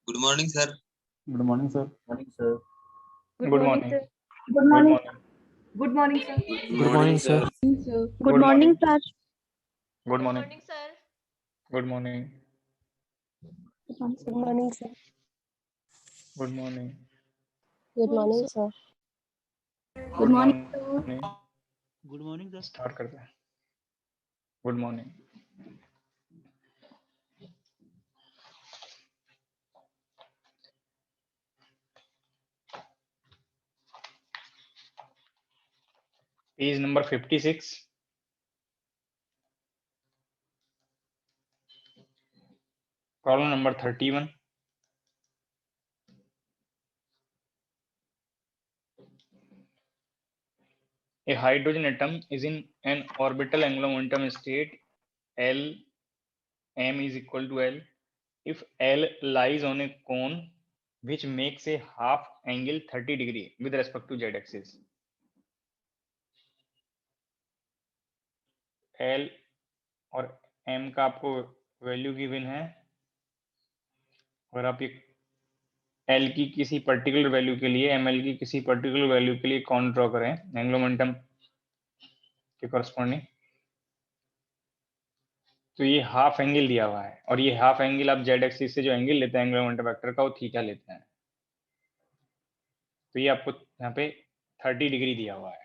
Good morning sir. Good morning sir. Good morning, sir. Good morning. Good morning, sir. Good morning, sir. Good morning, sir. Good morning. morning, sir. Good morning. Good morning, sir. Good morning. Good morning, sir. Good morning, good morning sir. Start करते हैं। Good morning. Page number 56, problem number 31। A hydrogen atom is in an orbital angular momentum state L m is equal to L if L lies on a cone which makes a half angle 30 degree with respect to z axis. L और m का आपको value given है। अगर आप एक L की किसी particular value के लिए ml की किसी पर्टिकुलर वैल्यू के लिए कॉन ड्रॉ करें एंगुलर मोमेंटम के कॉरस्पॉन्डिंग, तो ये हाफ एंगल दिया हुआ है और ये हाफ एंगल आप जेड एक्सिस से जो एंगल लेते हैं एंगुलर मोमेंटम वेक्टर का वो थीटा लेते हैं। तो ये आपको यहाँ पे 30 डिग्री दिया हुआ है।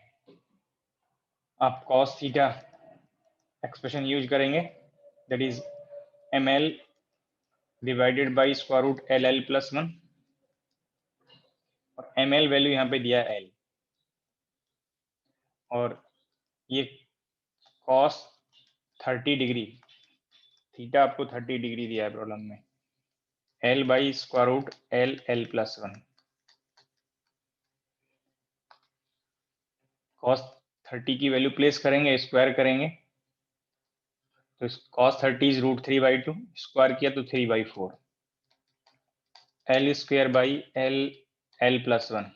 आप cos थीटा एक्सप्रेशन यूज करेंगे, that is ml divided by square root LL plus 1 और ml वैल्यू यहाँ पे दिया है L और ये cos 30 डिग्री थीटा आपको 30 डिग्री दिया है प्रॉब्लम में, L by square root LL plus 1। cos 30 की वैल्यू प्लेस करेंगे, स्क्वायर करेंगे तो cos 30 इज रूट 3/2, स्क्वायर किया तो 3/4, L square by L plus 1।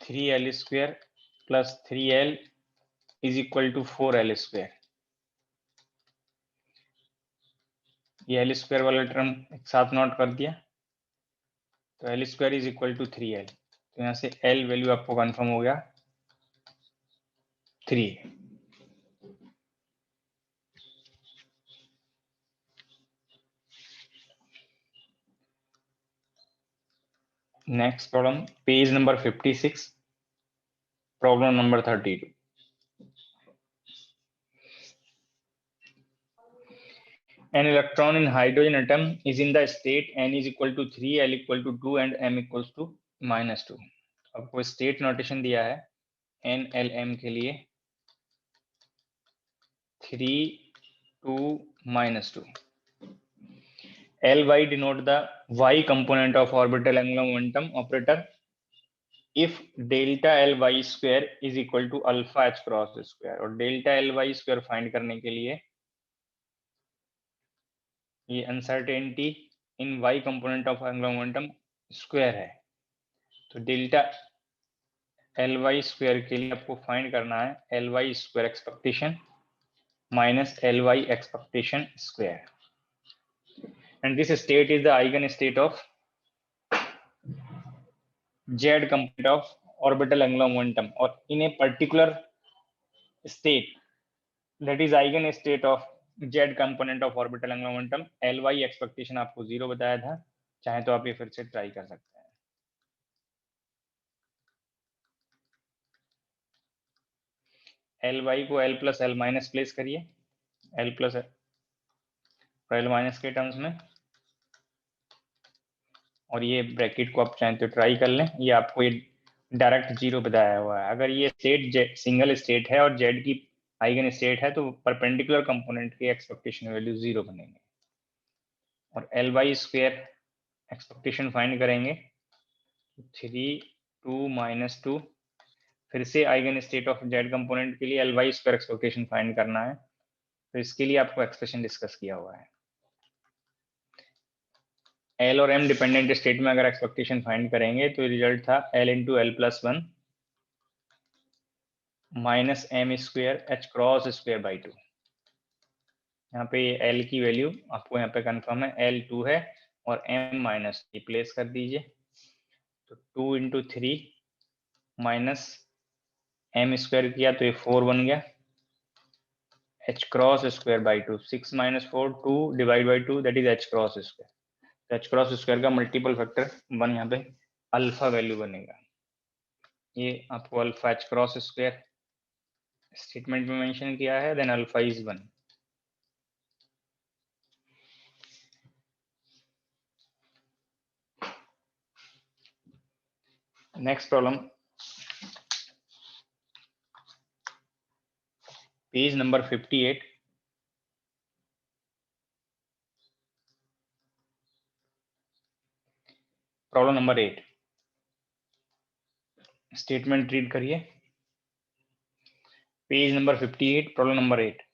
Three L square plus 3L is equal to 4L square. ये L स्क्वायर वाला term एक साथ नोट कर दिया तो L square is equal to 3L। तो यहाँ से L वैल्यू आपको कंफर्म हो गया 3। Next problem, page number 56, problem number 32। An electron in hydrogen atom is in the state n is equal to 3, L equal to 2 and m equals to -2। आपको state notation दिया है n l m के लिए 3, 2, -2। Ly denote the y component of orbital angular momentum operator if delta Ly square is equal to alpha h cross square। और delta Ly square find करने के लिए ये uncertainty in y component of angular momentum square है, तो delta Ly square के लिए आपको फाइंड करना है Ly square expectation minus Ly expectation square and this state is the eigen state of z component of orbital angular momentum और in a particular state that is eigen state of z component of orbital angular momentum. Ly expectation आपको 0 बताया था, चाहे तो आप ये फिर से ट्राई कर सकते हैं। Ly को L plus L minus place करिए, L प्लस L माइनस के टर्म्स में, और ये ब्रैकेट को आप चाहें तो ट्राई कर लें। ये आपको ये डायरेक्ट 0 बताया हुआ है। अगर ये स्टेट सिंगल स्टेट है और z की आइगन स्टेट है तो परपेंडिकुलर कंपोनेंट के एक्सपेक्टेशन वैल्यू 0 बनेंगे और Ly स्क्वायर एक्सपेक्टेशन फाइंड करेंगे 3, 2, -2। फिर से eigen state of z component के लिए Ly स्क्वायर एक्सपेक्टेशन फाइंड करना है, तो इसके लिए आपको एक्सप्रेशन डिस्कस किया हुआ है। L और M डिपेंडेंट स्टेट में अगर एक्सपेक्टेशन फाइंड करेंगे तो रिजल्ट था L into L plus 1 minus M square H cross square by 2। यहाँ पे एल की वैल्यू आपको यहाँ पे कंफर्म है, एल 2 है और एम माइनस प्लेस कर दीजिए। तो 2 इंटू 3 माइनस एम स्क्वायर किया तो ये 4 बन गया, h cross square by 2, 6 minus 4 2 divide by 2 that is h cross square. तो h क्रॉस स्क्वायर का मल्टीपल फैक्टर 1 यहाँ पे अल्फा वैल्यू बनेगा। ये आपको alpha h cross square statement में मेंशन किया है, then alpha is 1। Next problem, page number 58, problem number 8। Statement read करिए, page number 58, problem number 8।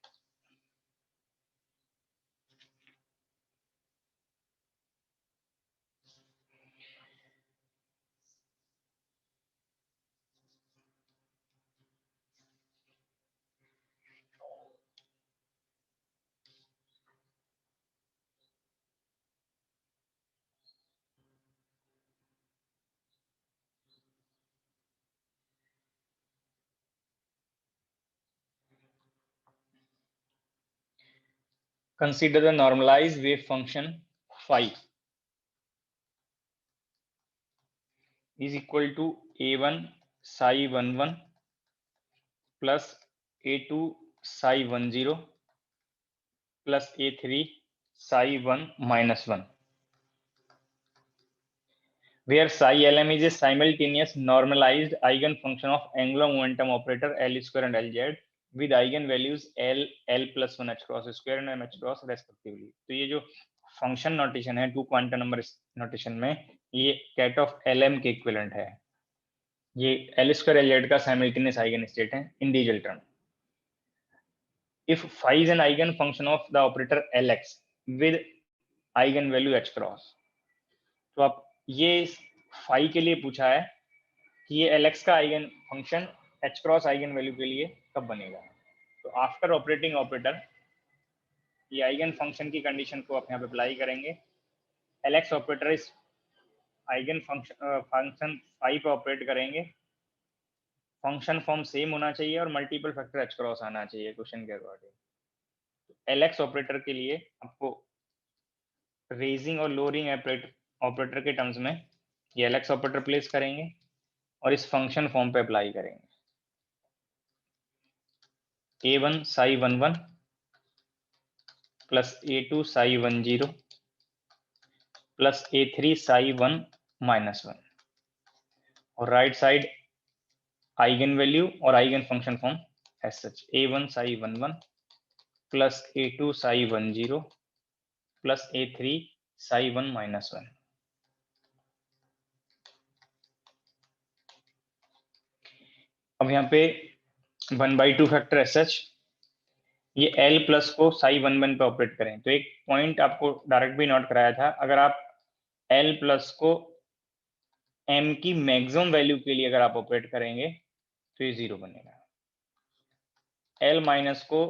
Consider the normalized wave function phi is equal to a1 psi 11 plus a2 psi 10 plus a3 psi 1 minus 1, where psi lm is a simultaneous normalized eigenfunction of angular momentum operator L square and Lz with eigenvalues L, L plus 1 h cross square and m h cross respectively। तो ये जो function notation है 2 quantum number notation में, ये cat of LM के equivalent है। ये L square Lz का साइमल्टेनियस आइगन स्टेट है इन digital term. If phi is an eigenfunction of the operator Lx with eigenvalue h cross, तो आप ये phi के लिए पूछा है कि ये Lx का eigen function h cross eigen value के लिए कब बनेगा। तो आफ्टर ऑपरेटिंग ऑपरेटर ये आइगन फंक्शन की कंडीशन को आप यहाँ पे अप्लाई करेंगे। Lx ऑपरेटर इस आइगन फंक्शन phi पे ऑपरेट करेंगे, फंक्शन फॉर्म सेम होना चाहिए और मल्टीपल फैक्टर h क्रॉस आना चाहिए क्वेश्चन के अकॉर्डिंग। Lx ऑपरेटर के लिए आपको रेजिंग और लोअरिंग ऑपरेटर के टर्म्स में ये Lx ऑपरेटर प्लेस करेंगे और इस फंक्शन फॉर्म पे अप्लाई करेंगे। a1 psi 11 plus a2 psi 10 plus a3 psi 1 minus 1, और राइट साइड आइगन वैल्यू और eigen function form as such, a1 psi 11 plus a2 psi 10 plus a3 psi 1 minus 1। अब यहाँ पे 1/2 फैक्टर एज सच, ये L plus को साई 1 पे operate करें। तो एक पॉइंट आपको डायरेक्ट भी नोट कराया था, अगर आप L प्लस को M की मैक्सिमम वैल्यू के लिए अगर आप ऑपरेट करेंगे तो ये 0 बनेगा। L माइनस को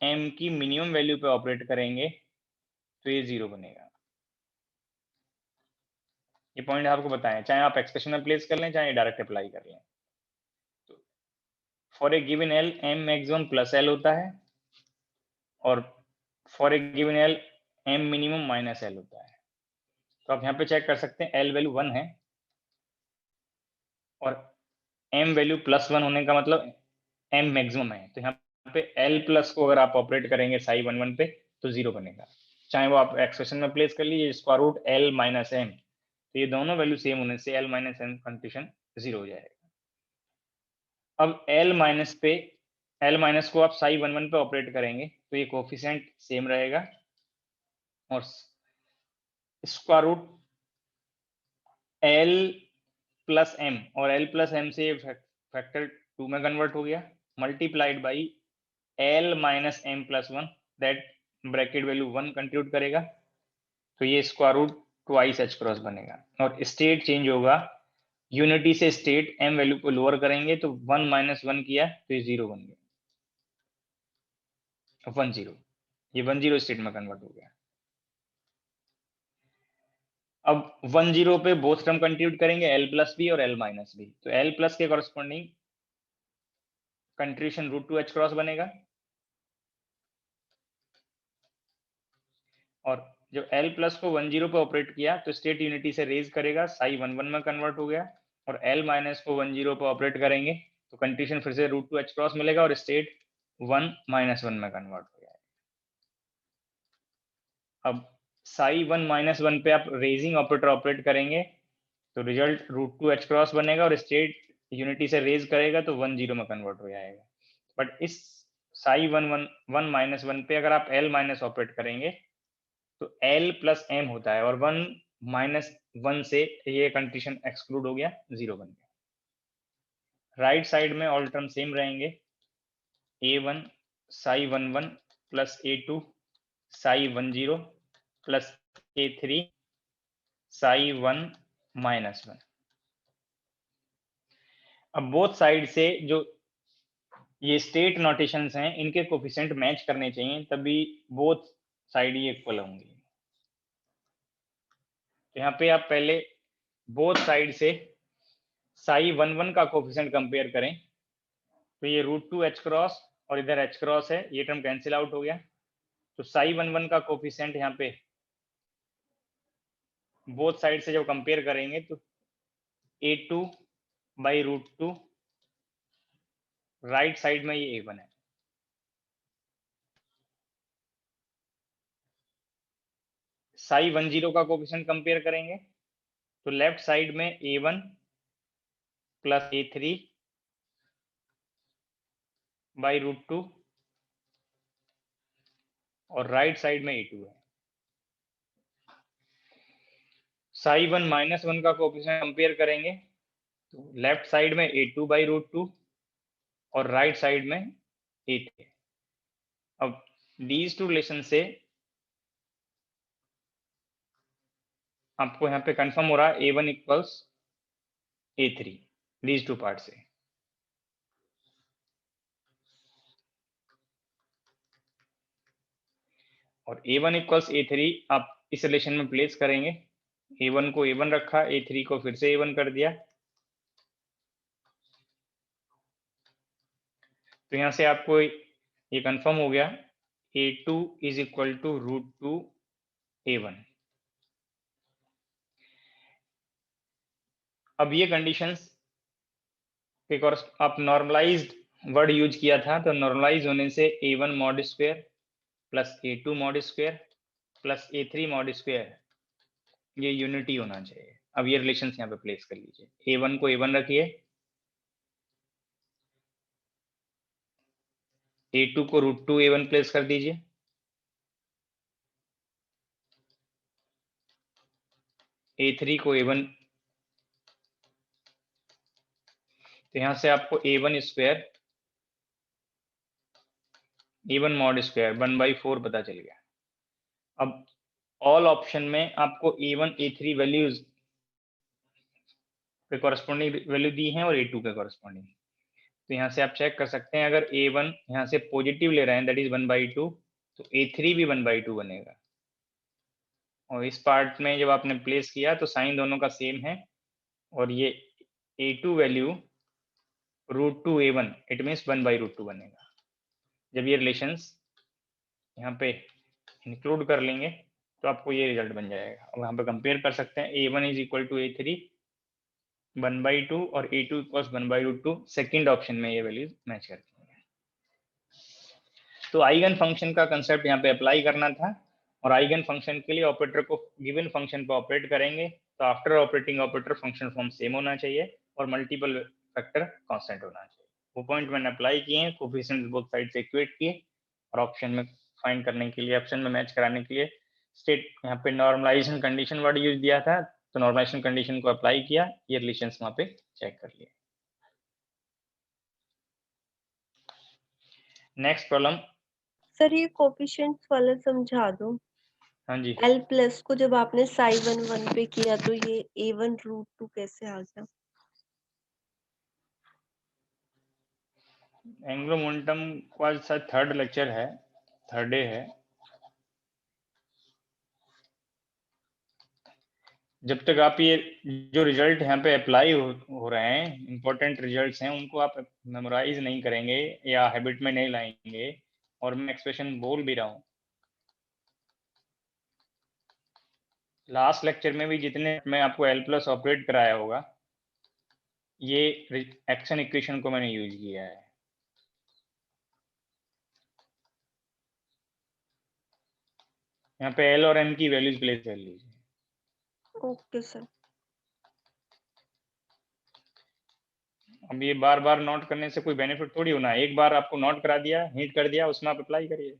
M की मिनिमम वैल्यू पे ऑपरेट करेंगे तो ये 0 बनेगा। ये पॉइंट आपको बताएं, चाहे आप एक्सप्रेशन में प्लेस कर लें चाहे डायरेक्ट अप्लाई कर लें। तो for a given L M maximum plus L होता है और for a given L M minimum minus L होता है। तो आप यहाँ पे चेक कर सकते हैं L वैल्यू 1 है और M वैल्यू +1 होने का मतलब M मैक्सिमम है। तो यहाँ पे L प्लस को अगर आप ऑपरेट करेंगे साई 1 पे तो 0 बनेगा, चाहे वो आप एक्सप्रेशन में प्लेस कर लीजिए square root L minus M, तो ये दोनों वैल्यू सेम होने से L माइनस M कंडीशन 0 हो जाएगा। अब L माइनस को आप साई 1 पे ऑपरेट करेंगे तो ये कोफिशिएंट सेम रहेगा और square root L plus M और L प्लस M से फैक्टर 2 में कन्वर्ट हो गया, multiplied by L minus M plus 1, that bracket value 1 contribute करेगा, तो ये square root twice h cross बनेगा और स्टेट चेंज होगा, यूनिटी से स्टेट M वैल्यू को लोअर करेंगे तो 1 माइनस 1 किया तो ये 0 बन गया, 1 0। ये 10 स्टेट में कन्वर्ट हो गया। अब 10 पे बोथ टर्म कंट्रीब्यूट करेंगे, L प्लस बी और L माइनस बी। तो L प्लस के कॉरस्पॉन्डिंग कंट्रीब्यूशन √2 H क्रॉस बनेगा, और जब L प्लस को 10 पे ऑपरेट किया तो स्टेट यूनिटी से रेज करेगा, साई 11 में कन्वर्ट हो गया, और L माइनस को 10 पे ऑपरेट करेंगे तो कंट्रीब्यूशन फिर से √2 H क्रॉस मिलेगा और स्टेट 1 - 1 में कन्वर्ट हो गया। अब साई 1 - 1 पे आप रेजिंग ऑपरेटर ऑपरेट करेंगे तो रिजल्ट √2 H क्रॉस बनेगा और स्टेट यूनिटी से रेज करेगा तो 10 में कन्वर्ट हो जाएगा। बट इस साई 1 - 1 पे अगर आप L माइनस ऑपरेट करेंगे तो L प्लस M होता है, और 1 - 1 से ये कंडीशन एक्सक्लूड हो गया, 0 बन गया। राइट साइड में ऑल टर्म सेम रहेंगे, A1 Sai 11 plus A2 Sai 10 plus A3 Sai 1 - 1। अब बोथ साइड से जो ये स्टेट नोटेशंस हैं इनके कोफिशिएंट मैच करने चाहिए, तभी बोथ साइड ही इक्वल होंगी। तो यहाँ पे आप पहले बोथ साइड से साई 11 का कोफिशिएंट कंपेयर करें तो ये √2 H क्रॉस और इधर H क्रॉस है, ये टर्म कैंसिल आउट हो गया। तो साई 11 का कोफिशिएंट यहाँ पे बोथ साइड से जब कंपेयर करेंगे तो A2 बाई √2, राइट साइड में ये A1 है। साई 10 का कोफिशिएंट कंपेयर करेंगे तो लेफ्ट साइड में A1 प्लस A3 बाई √2 और राइट साइड में A2 है। साई 1 - 1 का कोफिशिएंट कंपेयर करेंगे तो लेफ्ट साइड में A2 बाई √2 और राइट साइड में A3। अब दीज टू रिलेशन से आपको यहाँ पे कंफर्म हो रहा है A1 equals A3, these two part से। और A1 इक्वल्स A3 आप इस रिलेशन में प्लेस करेंगे, A1 को A1 रखा, A3 को फिर से A1 कर दिया, तो यहाँ से आपको ये कंफर्म हो गया A2 is equal to √2 A1। अब ये कंडीशंस के कोर्स आप नॉर्मलाइज्ड वर्ड यूज किया था, तो नॉर्मलाइज होने से A1 mod square plus A2 mod square plus A3 mod square ये यूनिटी होना चाहिए। अब ये रिलेशंस यहाँ पे प्लेस कर लीजिए, A1 को A1 रखिए, A2 को √2 A1 प्लेस कर दीजिए, A3 को A1, तो यहाँ से आपको A1 square A1 mod square 1/4 पता चल गया। अब ऑल ऑप्शन में आपको A1 A3 वैल्यूज के कॉरेस्पॉन्डिंग वैल्यू दी हैं और A2 के कॉरेस्पॉन्डिंग, तो यहाँ से आप चेक कर सकते हैं, अगर A1 यहाँ से पॉजिटिव ले रहे हैं दैट इज 1/2 तो A3 भी 1/2 बनेगा। और इस पार्ट में जब आपने प्लेस किया तो साइन दोनों का सेम है, और ये A2 value √2 A1 it means 1/√2 बनेगा। जब ये रिलेशंस यहाँ पे इंक्लूड कर लेंगे तो आपको ये रिजल्ट बन जाएगा। अब यहाँ पे कंपेयर कर सकते हैं, A1 is equal to A3 1/2 और A2 इक्वल्स 1/√2, सेकेंड ऑप्शन में ये वैल्यूज मैच करती हैं। तो आइगन फंक्शन का कंसेप्ट यहाँ पे अप्लाई करना था, और आइगन फंक्शन के लिए ऑपरेटर को गिवन फंक्शन पर ऑपरेट करेंगे तो after operating operator function form same होना चाहिए और मल्टीपल फैक्टर कांस्टेंट होना चाहिए। वो पॉइंट मैंने अप्लाई किए हैं, कोफिशिएंट्स बोथ साइड से इक्वेट किए, और ऑप्शन में फाइंड करने के लिए, ऑप्शन में मैच कराने के लिए स्टेट यहाँ पे नॉर्मलाइजेशन कंडीशन वर्ड यूज दिया था, तो नॉर्मलाइजेशन कंडीशन को अप्लाई किया, ये रिलेशंस वहाँ पे चेक कर लिए। Next problem. सर ये कोफिशिएंट्स वाला समझा दो। हाँ जी, L प्लस को जब आपने साई 11 पे किया तो ये A1 √2 कैसे आ गया? एंग्लो मोमेंटम का शायद थर्ड लेक्चर है, थर्ड डे है, जब तक आप ये जो रिजल्ट यहाँ पे अप्लाई हो रहे हैं, इंपॉर्टेंट रिजल्ट्स हैं, उनको आप मेमोराइज नहीं करेंगे या हैबिट में नहीं लाएंगे, और मैं एक्सप्रेशन बोल भी रहा हूँ, लास्ट लेक्चर में भी जितने मैं आपको L प्लस ऑपरेट कराया होगा, ये एक्शन इक्वेशन को मैंने यूज किया है। यहाँ पे L और M की वैल्यूज प्लेस कर लीजिए। Okay sir. अब ये बार बार नोट करने से कोई बेनिफिट थोड़ी होना है, एक बार आपको नोट करा दिया, हिट कर दिया, उसमें आप अप्लाई करिए।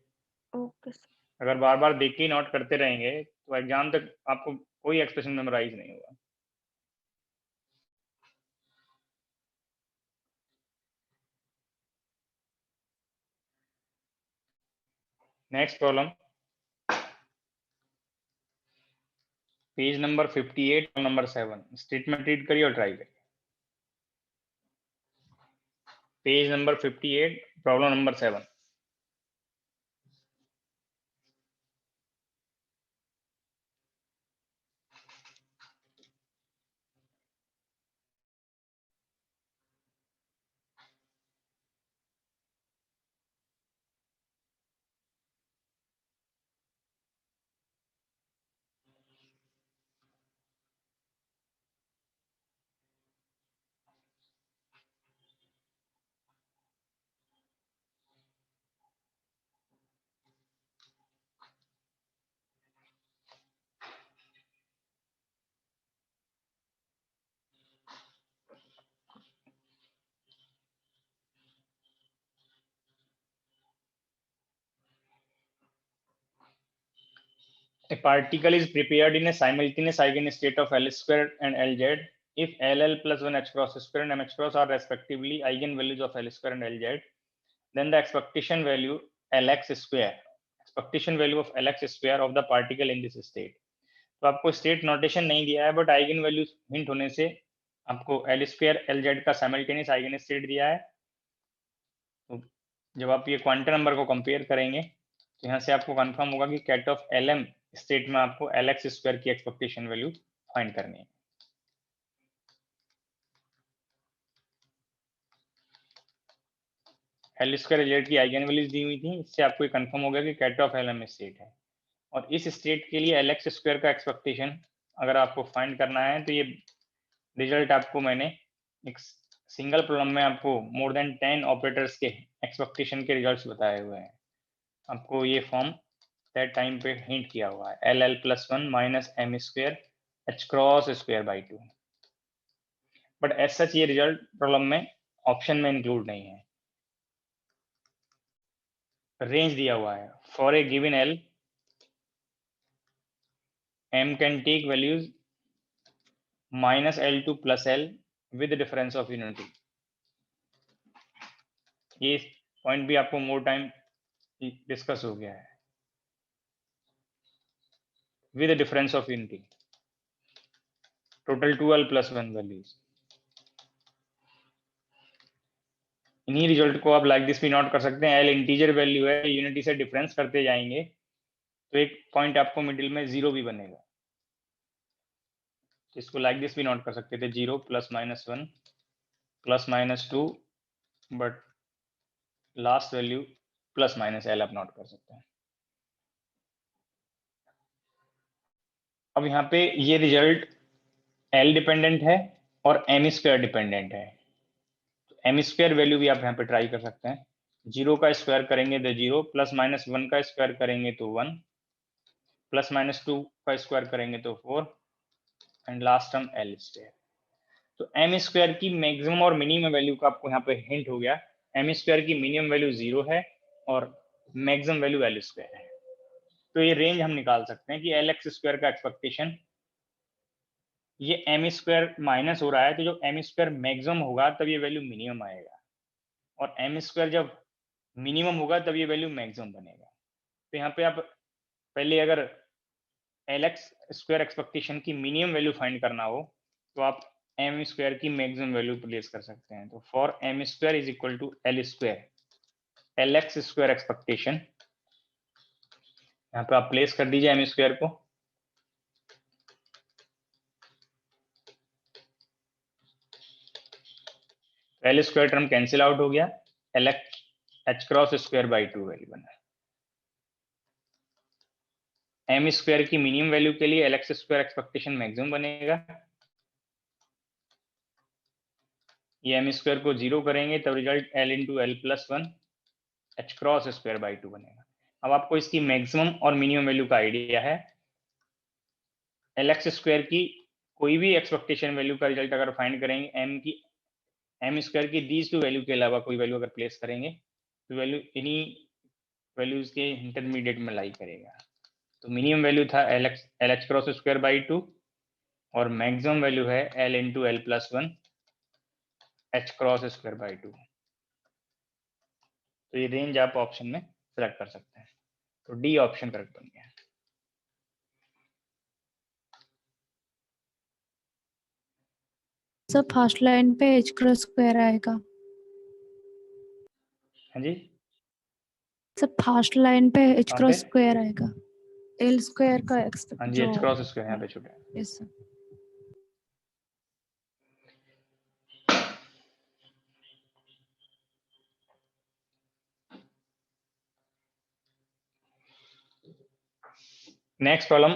Okay sir. अगर बार बार देख के ही नोट करते रहेंगे तो एग्जाम तक आपको कोई एक्सप्रेशन मेमोराइज नहीं होगा। नेक्स्ट प्रॉब्लम, पेज नंबर 58 और नंबर 7, स्टेटमेंट रीड करिए और ट्राई करिए। Page number 58, problem number 7। A particle is prepared in a simultaneous eigenstate of L square and Lz if LL plus 1 h cross square and m h cross are respectively eigenvalues of L square and Lz, then the expectation value Lx square of Lx square of the particle in this state। तो आपको state notation नहीं दिया है, but eigen value hint होने से आपको L square Lz का simultaneous eigen state दिया है। तो जब आप ये क्वांटम नंबर को कंपेयर करेंगे तो यहाँ से आपको कंफर्म होगा कि कैट ऑफ LM स्टेट में आपको Lx स्क्वायर की एक्सपेक्टेशन वैल्यू फाइंड करनी है। L स्क्वायर Lz की आइगन वैल्यूज दी हुई थी, इससे आपको ये कंफर्म हो गया कि कैट ऑफ LM स्टेट है। और इस स्टेट के लिए Lx स्क्वायर का एक्सपेक्टेशन अगर आपको फाइंड करना है, तो ये रिजल्ट आपको मैंने एक सिंगल प्रॉब्लम में आपको मोर देन 10 ऑपरेटर्स के एक्सपेक्टेशन के रिजल्ट्स बताए हुए हैं। आपको ये फॉर्म दैट टाइम पे हिंट किया हुआ है, LL plus 1 minus M square H cross square by 2। But as such ये रिजल्ट प्रॉब्लम में ऑप्शन में इंक्लूड नहीं है। रेंज दिया हुआ है, for a given L M can take values minus L2 plus L with difference of unity. ये point भी आपको मोर टाइम डिस्कस हो गया है, with a difference of unity, total 2L plus 1 values। इन्हीं रिजल्ट को आप लाइक दिस भी नोट कर सकते हैं, L इंटीजर वैल्यू है, यूनिटी से डिफरेंस करते जाएंगे तो एक पॉइंट आपको मिडिल में 0 भी बनेगा। इसको लाइक दिस भी नोट कर सकते थे, 0 plus minus 1 plus minus 2, but last value plus minus L आप नोट कर सकते हैं। अब यहाँ पे ये रिजल्ट L डिपेंडेंट है और M स्क्वायर डिपेंडेंट है। M स्क्वायर वैल्यू भी आप यहाँ पे ट्राई कर सकते हैं। 0 का स्क्वायर करेंगे तो 0, प्लस माइनस 1 का स्क्वायर करेंगे तो 1, प्लस माइनस 2 का स्क्वायर करेंगे तो 4, and last term L square. तो M स्क्वायर की मैक्सिमम और मिनिमम वैल्यू का आपको यहाँ पे हिंट हो गया। M स्क्वायर की मिनिमम वैल्यू 0 है और मैक्सिमम वैल्यू L स्क्वायर है। तो ये रेंज हम निकाल सकते हैं कि Lx स्क्वायर का एक्सपेक्टेशन, ये M स्क्वायर माइनस हो रहा है, तो जब M स्क्वायर मैक्सिमम होगा तब ये वैल्यू मिनिमम आएगा, और M स्क्वायर जब मिनिमम होगा तब ये वैल्यू मैक्सिमम बनेगा। तो यहाँ पे आप पहले अगर Lx स्क्वायर एक्सपेक्टेशन की मिनिमम वैल्यू फाइंड करना हो तो आप M स्क्वायर की मैक्सिमम वैल्यू प्लेस कर सकते हैं। तो for M square is equal to L square, Lx square expectation यहाँ पे आप प्लेस कर दीजिए M स्क्वायर को। L square term cancel out हो गया, H cross square by 2 value बना। एम स्क्वायर की मिनिमम वैल्यू के लिए L X square expectation maximum बनेगा। ये एम स्क्वायर को 0 करेंगे तब result L into L plus 1 H cross square by 2 बनेगा। अब आपको इसकी मैक्सिमम और मिनिमम वैल्यू का आइडिया है। एल एक्स स्क्वायर की कोई भी एक्सपेक्टेशन वैल्यू का रिजल्ट अगर फाइंड करेंगे, एम स्क्वायर की दीज टू वैल्यू के अलावा कोई वैल्यू अगर प्लेस करेंगे तो वैल्यू इन्हीं वैल्यूज के इंटरमीडिएट में लाई करेगा। तो मिनिमम वैल्यू था L H cross square by 2 और मैक्सिमम वैल्यू है L into L plus 1 H cross square by 2। तो ये रेंज आप ऑप्शन में सेलेक्ट कर सकते हैं। तो डी ऑप्शन करेक्ट बन गया। सर फर्स्ट लाइन पे एच क्रॉस स्क्वायर आएगा। हाँ जी, सर फर्स्ट लाइन पे एच कहाँ क्रॉस पे? स्क्वायर आएगा, एल स्क्वायर का हाँ जी, एच क्रॉस स्क्वायर यहाँ पे छूटा है। Yes sir. Next problem,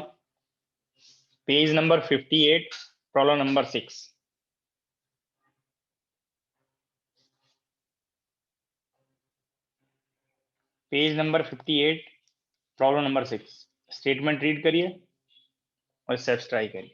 page number 58, problem number 6। Page number 58, problem number 6। Statement read करिए और स्टेप्स ट्राई करिए।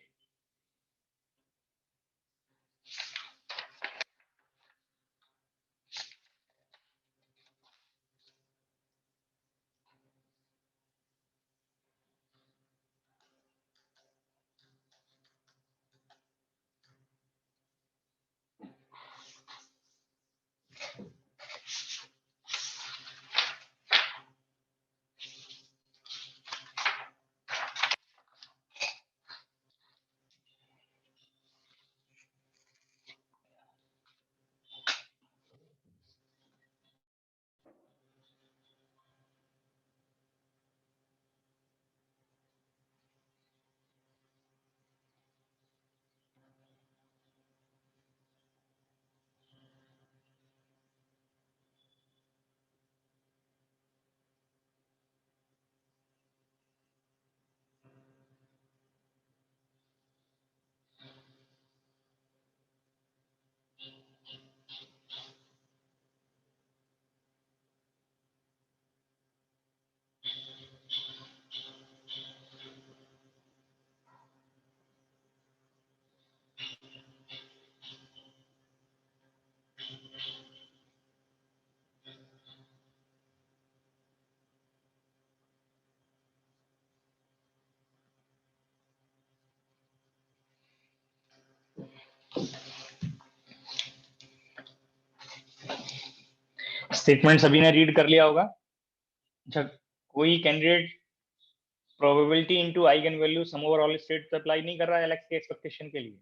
स्टेटमेंट सभी ने रीड कर लिया होगा। अच्छा, कोई candidate probability into eigen value sum over all states apply नहीं कर रहा है एलेक्स के एक्सपेक्टेशन के लिए?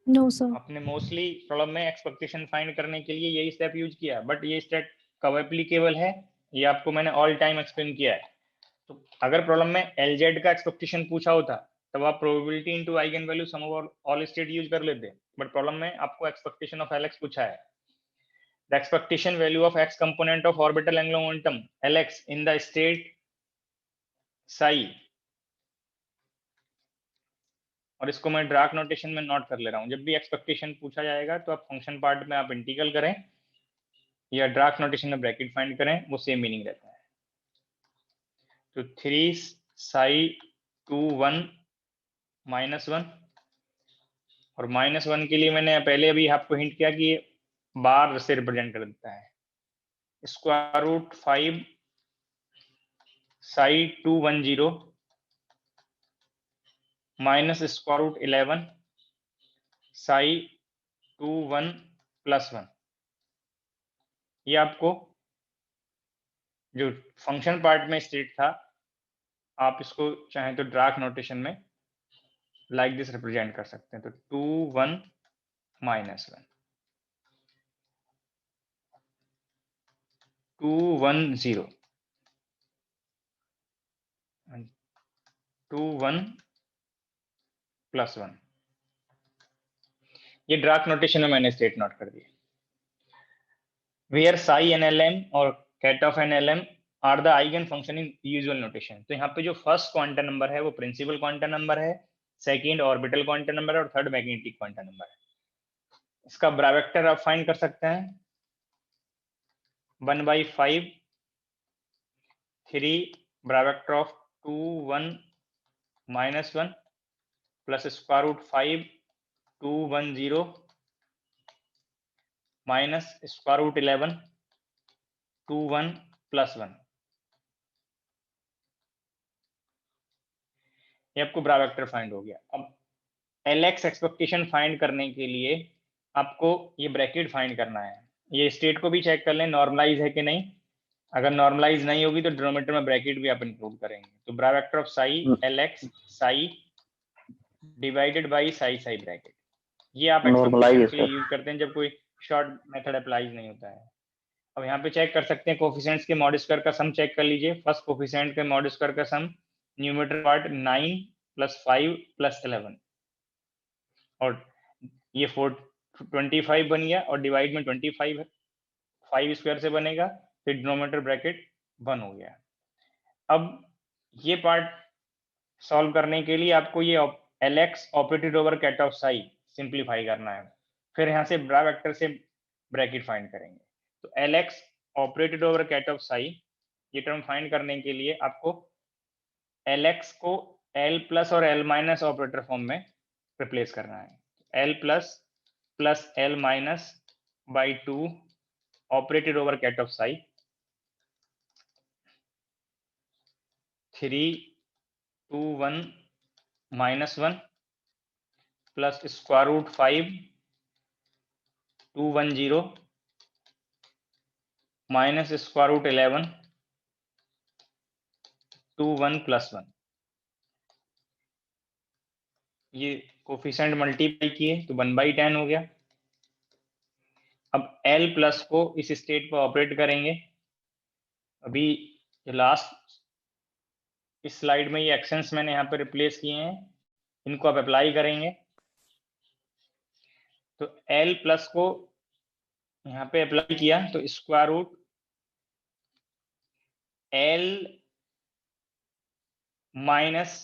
No sir. आपने मोस्टली प्रॉब्लम में एक्सपेक्टेशन फाइंड करने के लिए यही स्टेप यूज किया, बट ये स्टेप कब एप्लीकेबल है ये आपको मैंने ऑल टाइम एक्सप्लेन किया है। तो अगर प्रॉब्लम में एलजेड का एक्सपेक्टेशन पूछा होता तब आप probability into eigen value sum over all state use कर लेते, बट प्रॉब्लम में आपको एक्सपेक्टेशन ऑफ एलेक्स पूछा है। The expectation value of x component of orbital angular momentum Lx in the state psi, और इसको मैं ड्राक नोटेशन में नोट कर ले रहा हूं। जब भी एक्सपेक्टेशन पूछा जाएगा तो आप फंक्शन पार्ट में आप इंटीग्रल करें या ड्राक नोटेशन में ब्रैकेट फाइंड करें, वो सेम मीनिंग रहता है। तो 3 psi 2 1 -1, और -1 के लिए मैंने पहले अभी आपको हिंट किया कि ये बार से रिप्रेजेंट कर देता है। Square root 5 psi 210 minus square root 11 psi 2 1 plus 1। ये आपको जो फंक्शन पार्ट में स्टेट था, आप इसको चाहें तो ड्राक नोटेशन में लाइक दिस रिप्रेजेंट कर सकते हैं। तो 2 1 -1 2 1 0 2 1 प्लस 1। ये ड्राफ्ट नोटेशन में मैंने स्टेट नोट कर दिया। वेयर साई NLM और ket of NLM are the eigen function in usual notation. तो यहाँ पे जो फर्स्ट क्वांटम नंबर है वो प्रिंसिपल क्वांटम नंबर है, सेकंड ऑर्बिटल क्वांटम नंबर है और थर्ड मैग्नेटिक क्वांटम नंबर है। इसका ब्रावेक्टर आप फाइंड कर सकते हैं 1/5 3 bra vector of 2 1 -1 plus square root 5 2 1 0 minus square root 11 2 1 plus 1। ये आपको ब्रावेक्टर फाइंड हो गया। अब LX एक्सपेक्टेशन फाइंड करने के लिए आपको ये ब्रैकेट फाइंड करना है। ये स्टेट को भी चेक कर लें नॉर्मलाइज है कि नहीं। अगर नॉर्मलाइज नहीं होगी तो डिनोमिनेटर में ब्रैकेट भी आप इंक्लूड करेंगे। तो bra vector of psi LX psi divided by psi psi bracket, ये आप एक्सपेक्टेशन के लिए यूज करते हैं जब कोई शॉर्ट मेथड अप्लाइज नहीं होता है। अब यहाँ पे चेक कर सकते हैं कोफिशिएंट्स के मॉड स्क्वायर का सम चेक कर लीजिए। फर्स्ट कोफिशिएंट के मॉड स्क्वायर का सम न्यूमरेटर पार्ट 9 + 5 + 11 और ये 25 बन गया और डिवाइड में 25 5 स्क्वायर से बनेगा, फिर डिनोमिनेटर ब्रैकेट 1 हो गया। अब ये पार्ट सॉल्व करने के लिए आपको ये LX operated over ket of psi simplify करना है। फिर यहाँ से ब्रावेक्टर से ब्रैकेट फाइंड करेंगे। तो LX operated over ket of psi, ये टर्म फाइंड करने के लिए आपको LX को L प्लस और L माइनस ऑपरेटर फॉर्म में रिप्लेस करना है। L plus plus L minus by 2 operated over ket of psi 3 2 1 -1 plus square root 5 2 1 0 minus square root 11 2 1 + 1। ये कोफिशिएंट मल्टीप्लाई किए तो 1/10 हो गया। अब L प्लस को इस स्टेट पर ऑपरेट करेंगे। अभी लास्ट इस स्लाइड में ये एक्शंस मैंने यहाँ पे रिप्लेस किए हैं, इनको आप अप्लाई करेंगे। तो L प्लस को यहाँ पे अप्लाई किया तो square root L minus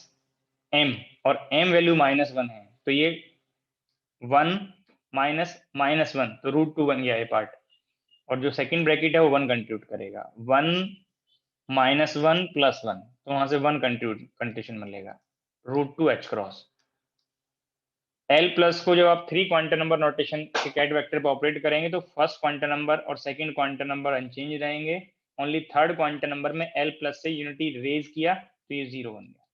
M और M वैल्यू -1 है, तो ये 1 माइनस 1 तो √2 बन गया ये पार्ट। और जो सेकंड ब्रैकेट है वो 1 कंट्रीब्यूट करेगा। 1 -1 + 1 तो वहां से 1 कंट्रीब्यूशन मिलेगा √2 H क्रॉस। L प्लस को जब आप 3 क्वांटम नंबर नोटेशन के कैट वेक्टर पर ऑपरेट करेंगे तो फर्स्ट क्वांटम नंबर और सेकंड क्वांटम नंबर अनचेंज रहेंगे। ओनली थर्ड क्वांटम नंबर में L प्लस से यूनिटी रेज किया तो ये 0 बन गया।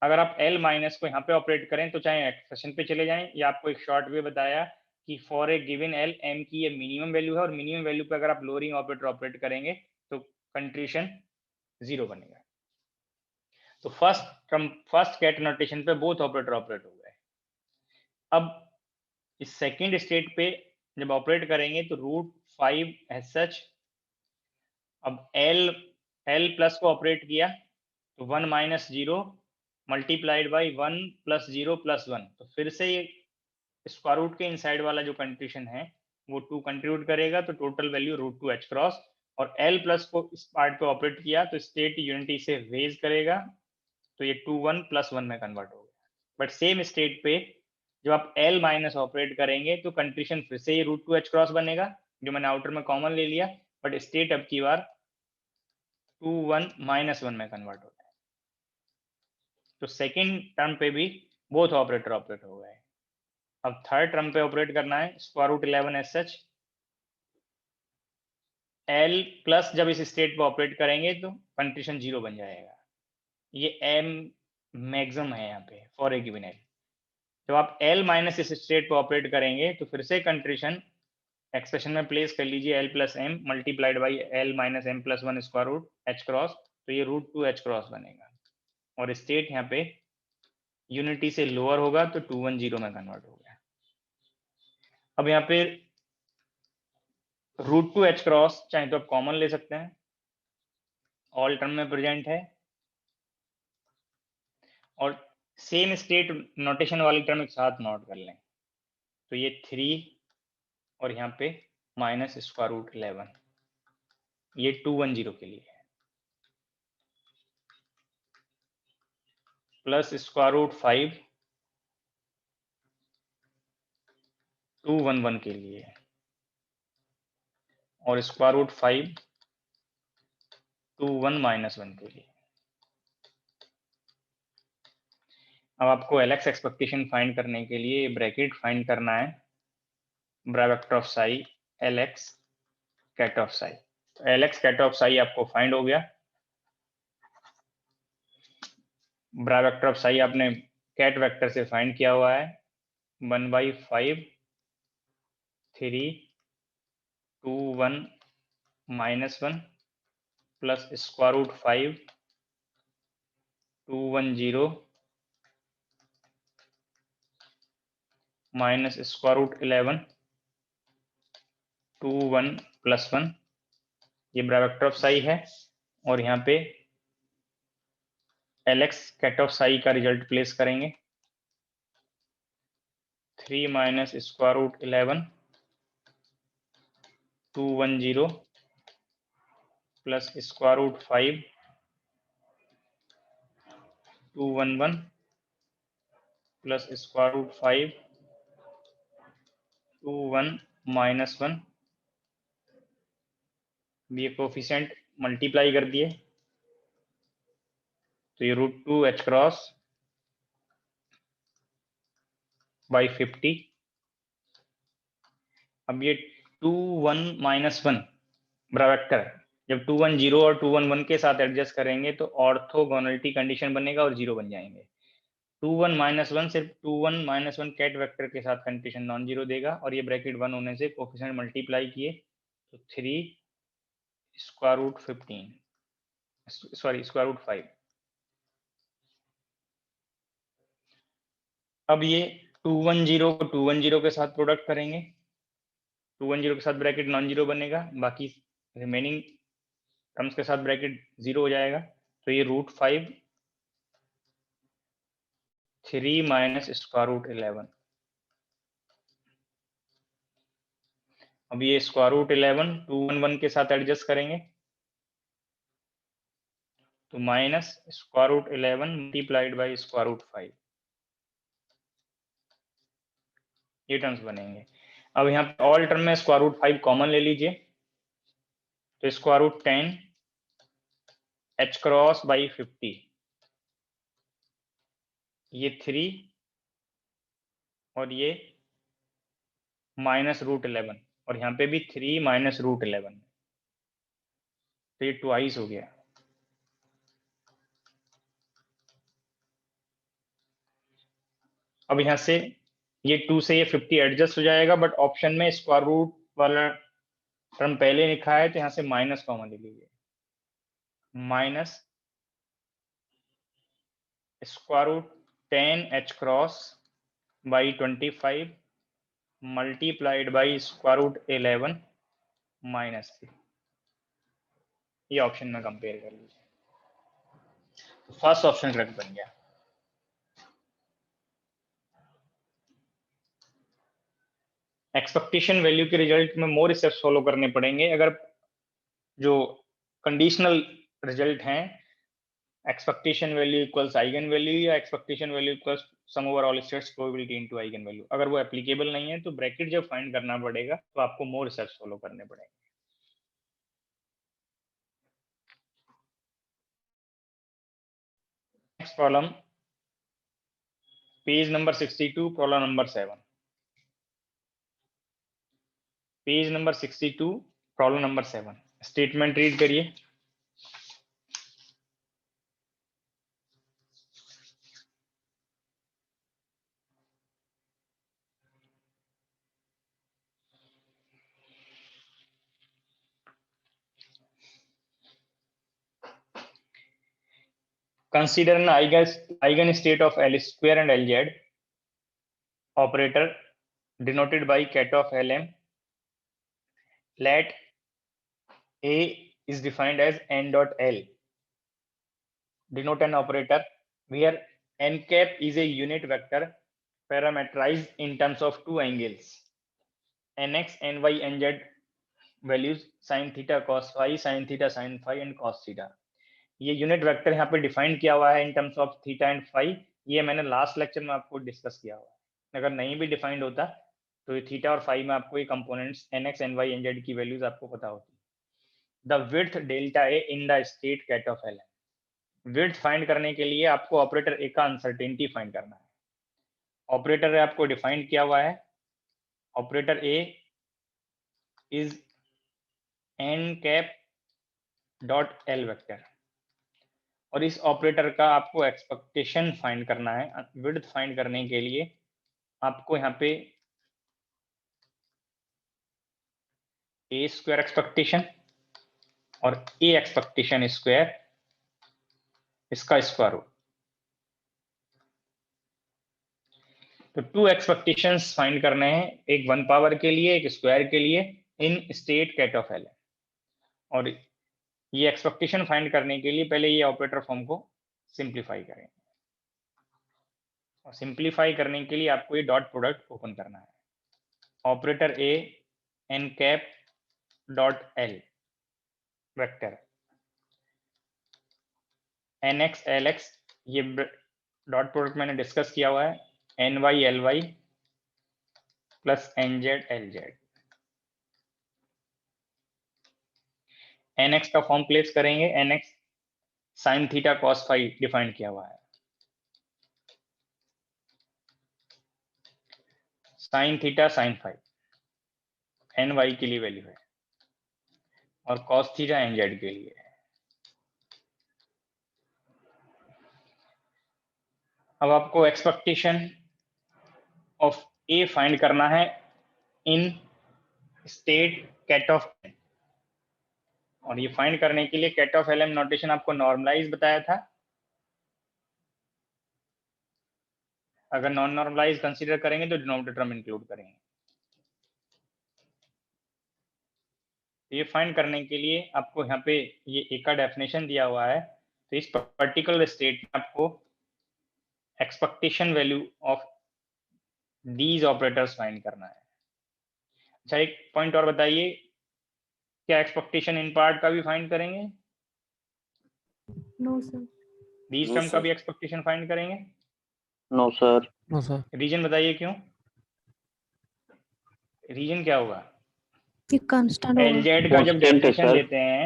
अगर आप L माइनस को यहाँ पे ऑपरेट करें तो चाहे एक्सप्रेशन पे चले जाएं या आपको एक शॉर्ट वे बताया कि for a given L M की ये मिनिमम वैल्यू है और मिनिमम वैल्यू पे अगर आप लोअरिंग ऑपरेटर ऑपरेट करेंगे तो कंट्रीशन 0 बनेगा। तो फर्स्ट कैट नोटेशन पे बोथ ऑपरेटर ऑपरेट हो गए। अब इस सेकंड स्टेट पे जब ऑपरेट करेंगे तो √5 एज सच। अब L प्लस को ऑपरेट किया तो 1 - 0 मल्टीप्लाइड बाई 1 + 0 + 1 तो फिर से ये स्क्वायर रूट के इनसाइड वाला जो कंट्रीब्यूशन है वो 2 कंट्रीब्यूट करेगा तो टोटल वैल्यू √2 H क्रॉस। और L प्लस को इस पार्ट पे ऑपरेट किया तो स्टेट यूनिटी से रेज करेगा तो ये 2 1 + 1 में कन्वर्ट हो गया। बट सेम स्टेट पे जब आप L माइनस ऑपरेट करेंगे तो कंट्रीब्यूशन फिर से ये √2 H क्रॉस बनेगा, जो मैंने आउटर में कॉमन ले लिया, बट स्टेट अब की बार 2 1 -1 में कन्वर्ट होता है। तो सेकेंड टर्म पे भी बोथ ऑपरेटर ऑपरेट हो गए। अब थर्ड टर्म पे ऑपरेट करना है square root 11 as such. L plus जब इस स्टेट पे ऑपरेट करेंगे तो कंट्रीब्यूशन 0 बन जाएगा। ये M मैक्सिमम है यहाँ पे फॉर ए गिवन L। जब आप L माइनस इस स्टेट पे ऑपरेट करेंगे तो फिर से कंट्रीब्यूशन एक्सप्रेशन में प्लेस कर लीजिए L + M multiplied by L - M + 1 square root H cross तो ये √2 H क्रॉस बनेगा। और स्टेट यहाँ पे यूनिटी से लोअर होगा तो 2 1 0 में कन्वर्ट हो गया। अब यहाँ पे √2 H क्रॉस चाहे तो आप कॉमन ले सकते हैं, ऑल टर्म में प्रेजेंट है। और सेम स्टेट नोटेशन वाले टर्म एक साथ नोट कर लें। तो ये 3 और यहाँ पे माइनस स्क्वायर रूट 11, ये 210 के लिए है, प्लस स्क्वायर रूट 5 211 के लिए, और स्क्वायर रूट 5 21 माइनस 1 के लिए। अब आपको LX एक्सपेक्टेशन फाइंड करने के लिए ब्रैकेट फाइंड करना है, bracket of psi LX ket of psi. तो LX कैट ऑफ साई आपको फाइंड हो गया। ब्रैकेट ऑफ साई आपने कैट वेक्टर से फाइंड किया हुआ है, 1/5 3 2 1 minus 1 plus square root 5 210 minus square root 11 21 plus 1, ये ब्रैकेट ऑफ साई है। और यहाँ पे LX कैट ऑफ साई का रिजल्ट प्लेस करेंगे, 3 minus square root 11 210 plus square root 5 211 plus square root 5 21 minus 1, ये कोफिशिएंट मल्टीप्लाई कर दिए, तो ये √2 h क्रॉस बाई 50। अब ये 21 माइनस 1 ब्रैकेट, जब 210 और 211 के साथ एडजस्ट करेंगे तो ऑर्थोगोनलिटी कंडीशन बनेगा और 0 बन जाएंगे। 21 माइनस 1 सिर्फ 21 माइनस 1 कैट वेक्टर के साथ कंडीशन नॉन जीरो देगा, और ये ब्रैकेट 1 होने से कोफिशिएंट मल्टीप्लाई किए तो 3 square root 15 sorry square root 5। अब ये 210 को 210 के साथ प्रोडक्ट करेंगे, 210 के साथ ब्रैकेट नॉन जीरो बनेगा, बाकी रिमेनिंग टर्म्स के साथ ब्रैकेट 0 हो जाएगा। तो ये √5 3 माइनस स्क्वायर रूट 11। अब ये स्क्वायर रूट 11 211 के साथ एडजस्ट करेंगे तो minus square root 11 multiplied by square root 5, ये टर्म्स बनेंगे। अब यहाँ पे ऑल टर्म में स्क्वायर रूट 5 कॉमन ले लीजिए, तो square root 10 h cross by 50, ये 3 और ये माइनस √11, और यहाँ पे भी 3 माइनस √11, तो ये ट्वाइस हो गया। अब यहाँ से ये 2 से ये 50 एडजस्ट हो जाएगा, बट ऑप्शन में स्क्वायर रूट वाला टर्म पहले लिखा है तो यहाँ से माइनस कॉमन ले लीजिए, minus square root 10 h cross by 25 multiplied by square root 11 minus 3, ये ऑप्शन में कंपेयर कर लीजिए। फर्स्ट ऑप्शन करेक्ट बन गया। एक्सपेक्टेशन वैल्यू के रिजल्ट में मोर स्टेप्स फॉलो करने पड़ेंगे। अगर जो कंडीशनल रिजल्ट हैं, expectation value equals eigen value या expectation value equals sum over all states probability into eigen value, अगर वो एप्लीकेबल नहीं है तो ब्रैकेट जब फाइंड करना पड़ेगा तो आपको मोर स्टेप्स फॉलो करने पड़ेंगे। Next problem, page number 62, problem number 7। Page number 62, problem number 7। Statement read करिए। Consider an eigenstate of L square and Lz operator denoted by cat of Lm. Let A is defined as n dot L. Denote an operator where n cap is a unit vector parameterized in terms of two angles nx, ny, nz values sin theta cos phi, sin theta sin phi and cos theta. ये unit vector यहाँ पे define किया हुआ है in terms of theta and phi. ये मैंने last lecture में आपको डिस्कस किया हुआ है. अगर नहीं भी डिफाइंड होता तो ये थीटा और फाई में आपको ये कंपोनेंट्स nx, ny, nz की वैल्यूज आपको पता होती. The width delta A in the state ket of L. Width find करने के लिए आपको ऑपरेटर ए का अनसर्टेनिटी फाइंड करना है. ऑपरेटर ए आपको डिफाइन किया हुआ है. Operator A is an cap dot L vector. और इस ऑपरेटर का आपको एक्सपेक्टेशन फाइंड करना है. विड्थ फाइंड करने के लिए आपको यहाँ पे ए स्क्वायर एक्सपेक्टेशन और ए एक्सपेक्टेशन स्क्वायर इसका स्क्वायर रूट. तो टू एक्सपेक्टेशंस फाइंड करने हैं, एक 1 पावर के लिए एक स्क्वायर के लिए in state ket of L. और ये एक्सपेक्टेशन फाइंड करने के लिए पहले ये ऑपरेटर फॉर्म को सिंप्लीफाई करेंगे. और सिंप्लीफाई करने के लिए आपको ये डॉट प्रोडक्ट ओपन करना है. Operator A N cap dot L vector N X L X, ये डॉट प्रोडक्ट मैंने डिस्कस किया हुआ है. N Y L Y plus N Z L Z. N X का फॉर्म प्लेस करेंगे. N X sine theta cos phi define किया हुआ है. Sine theta sine phi N Y के लिए वैल्यू है और कॉस थीटा एन जेड के लिए है. अब आपको एक्सपेक्टेशन ऑफ ए फाइंड करना है इन स्टेट कैट ऑफ. और ये फाइंड करने के लिए ket of L M notation आपको नॉर्मलाइज बताया था. अगर नॉन नॉर्मलाइज कंसीडर करेंगे तो डिनोमिनेटर में इंक्लूड करेंगे. ये फाइंड करने के लिए आपको यहाँ पे ये ए का डेफिनेशन दिया हुआ है. तो इस पर्टिकुलर स्टेट में आपको expectation value of these operators find करना है. अच्छा, एक पॉइंट और बताइए, क्या एक्सपेक्टेशन इन पार्ट का भी फाइंड करेंगे? No sir. दीज टर्म का भी एक्सपेक्टेशन फाइंड करेंगे? No sir. No sir. Reason बताइए क्यों? रीजन क्या होगा? ये कांस्टेंट होगा. एलजेड का जब Constant है, डेफिनेशन सर. लेते हैं,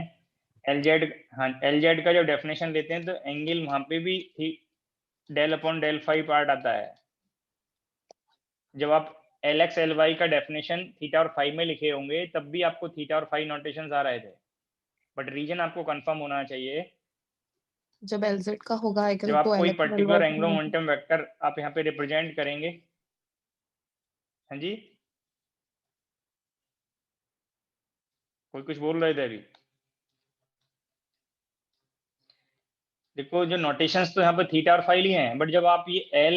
एलजेड का जब डेफिनेशन लेते हैं तो एंगल वहां पे भी del upon del phi part आता है. जब आप एल एक्स एल वाई का डेफिनेशन थीटा और फाई में लिखे होंगे तब भी आपको थीटा और फाई नोटेशंस आ रहे थे. बट रीजन आपको कंफर्म होना चाहिए. जब LZ का होगा आइगन जब आप तो कोई LX particular LY angular momentum vector आप यहाँ पे रिप्रेजेंट करेंगे. हाँ जी, कोई कुछ बोल रहे थे अभी? देखो, जो नोटेशंस तो यहाँ पे थीटा और फाई लिए हैं, बट जब आप ये एल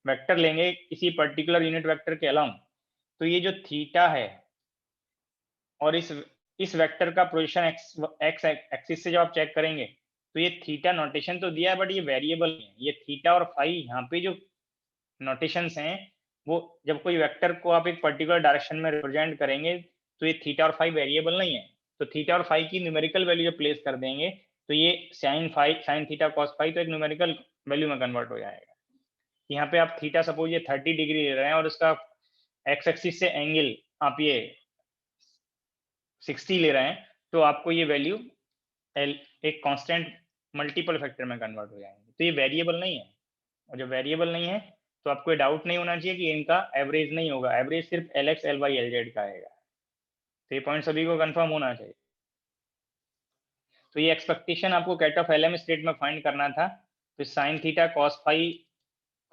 वेक्टर लेंगे किसी पर्टिकुलर यूनिट वेक्टर के अलाउंग, तो ये जो थीटा है और इस वेक्टर का पोजीशन एक्स एक्सिस से जब आप चेक करेंगे तो ये थीटा नोटेशन तो दिया है बट ये वेरिएबल है. ये थीटा और फाई यहाँ पे जो नोटेशंस हैं वो जब कोई वेक्टर को आप एक पर्टिकुलर डायरेक्शन में रिप्रेजेंट करेंगे तो ये थीटा और फाई वेरिएबल नहीं है. तो थीटा और फाई की न्यूमेरिकल वैल्यू जब प्लेस कर देंगे तो ये साइन थीटा कॉस फाई तो एक न्यूमेरिकल वैल्यू में कन्वर्ट हो जाएगा. यहाँ पे आप थीटा सपोज ये 30 डिग्री ले रहे हैं और उसका एक्स एक्सिस से एंगल आप ये 60 ले रहे हैं, तो आपको ये वैल्यू एक कांस्टेंट मल्टीपल फैक्टर में कन्वर्ट हो जाएंगे. तो ये वेरिएबल नहीं है. और जब वेरिएबल नहीं है तो आपको डाउट नहीं होना चाहिए कि इनका एवरेज नहीं होगा. एवरेज सिर्फ L X L Y L Z का आएगा. तो ये पॉइंट सभी को कंफर्म होना चाहिए. तो ये एक्सपेक्टेशन आपको ket of L M state में फाइंड करना था. तो sine theta cos phi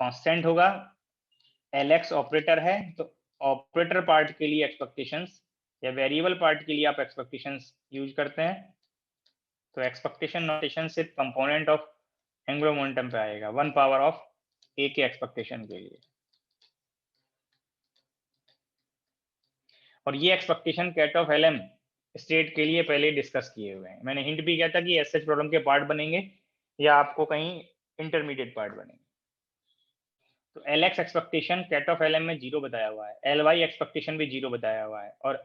constant होगा, एल एक्स ऑपरेटर है, तो ऑपरेटर पार्ट के लिए एक्सपेक्टेशंस या वेरिएबल पार्ट के लिए आप एक्सपेक्टेशंस यूज करते हैं. तो एक्सपेक्टेशन नोटेशन सिर्फ कंपोनेंट ऑफ एंगुलर मोमेंटम पे आएगा, 1 पावर ऑफ ए के एक्सपेक्टेशन के लिए. और ये expectation ket of LM state के लिए पहले डिस्कस किए हुए हैं. मैंने हिंट भी किया था कि एसएच प्रॉब्लम के पार्ट बनेंगे या आपको कहीं इंटरमीडिएट पार्ट बनेंगे. तो LX expectation ket of LM में 0 बताया हुआ है, LY एक्सपेक्टेशन भी 0 बताया हुआ है, और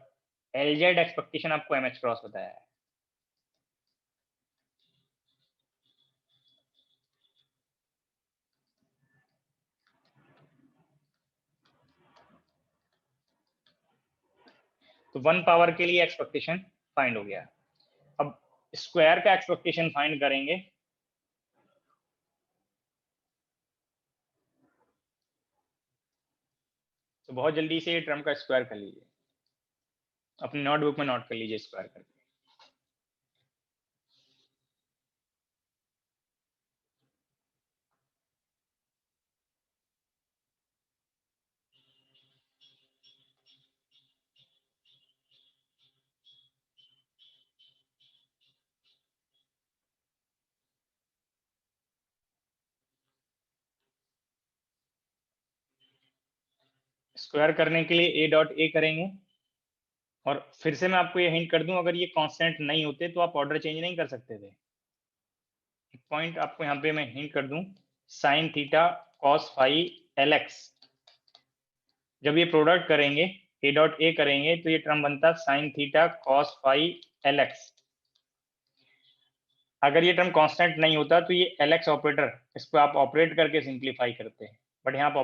LZ एक्सपेक्टेशन आपको MH क्रॉस बताया है। तो 1 पावर के लिए एक्सपेक्टेशन फाइंड हो गया। अब स्क्वायर का एक्सपेक्टेशन फाइंड करेंगे। तो बहुत जल्दी से ये टर्म का स्क्वायर कर लीजिए, अपने नोटबुक में नोट कर लीजिए स्क्वायर करके। स्क्वायर करने के लिए A.A करेंगे, और फिर से मैं आपको ये हिंट कर दूं, अगर ये कांस्टेंट नहीं होते तो आप ऑर्डर चेंज नहीं कर सकते थे। एक पॉइंट आपको यहाँ पे मैं हिंट कर दूं, sine theta cos phi LX, जब ये प्रोडक्ट करेंगे A.A करेंगे तो ये टर्म बनता sine theta cos phi LX। अगर ये टर्म कांस्टेंट नहीं होता तो ये LX ऑपरेटर, इसको आप ऑपरेट करके सिंप्लीफाई करते हैं, बट यहाँ आप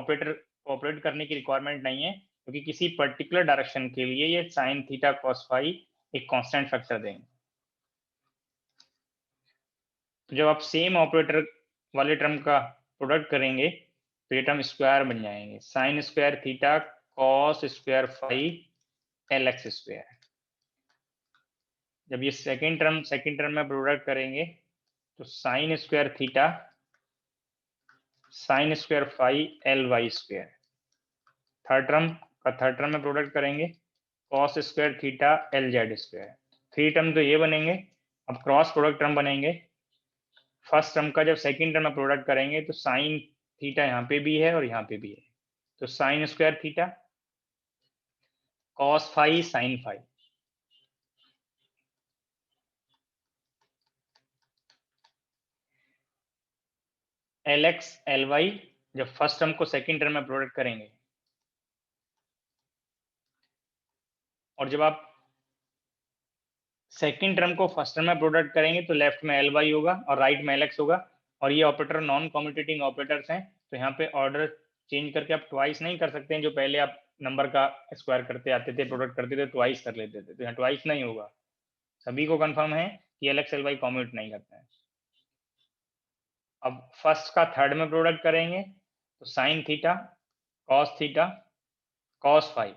ऑपरेट करने की रिक्वायरमेंट नहीं है, क्योंकि किसी पर्टिकुलर डायरेक्शन के लिए ये साइन थीटा कॉस फाई एक कांस्टेंट फैक्टर देंगे। तो जब आप सेम ऑपरेटर वाले टर्म का प्रोडक्ट करेंगे तो ये टर्म स्क्वायर बन जाएंगे, sine square theta cos square phi LX square. जब ये सेकेंड टर्म में प्रोडक्ट करेंगे तो sine square theta sine square phi LY square. Third term में प्रोडक्ट करेंगे cos square theta LZ square. 3 term तो ये बनेंगे। अब क्रॉस प्रोडक्ट टर्म बनेंगे। फर्स्ट टर्म का जब सेकंड टर्म में प्रोडक्ट करेंगे तो साइन थीटा यहाँ पे भी है और यहाँ पे भी है, तो sine square theta cos phi sine phi. LX LY जब फर्स्ट टर्म को सेकंड टर्म में प्रोडक्ट करेंगे, और जब आप सेकंड टर्म को फर्स्ट टर्म में प्रोडक्ट करेंगे तो लेफ्ट में LY होगा और राइट में LX होगा, और ये ऑपरेटर नॉन कम्यूटेटिंग ऑपरेटर्स हैं, तो यहाँ पे ऑर्डर चेंज करके आप ट्वाइस नहीं कर सकते हैं। जो पहले आप नंबर का स्क्वायर करते आते थे, प्रोडक्ट करते थे, ट्वाइस कर लेते थे, तो यहाँ ट्वाइस नहीं होगा। सभी को कंफर्म है कि LX LY कम्यूट नहीं करते हैं। अब फर्स्ट का थर्ड में प्रोडक्ट करेंगे तो sine theta cos phi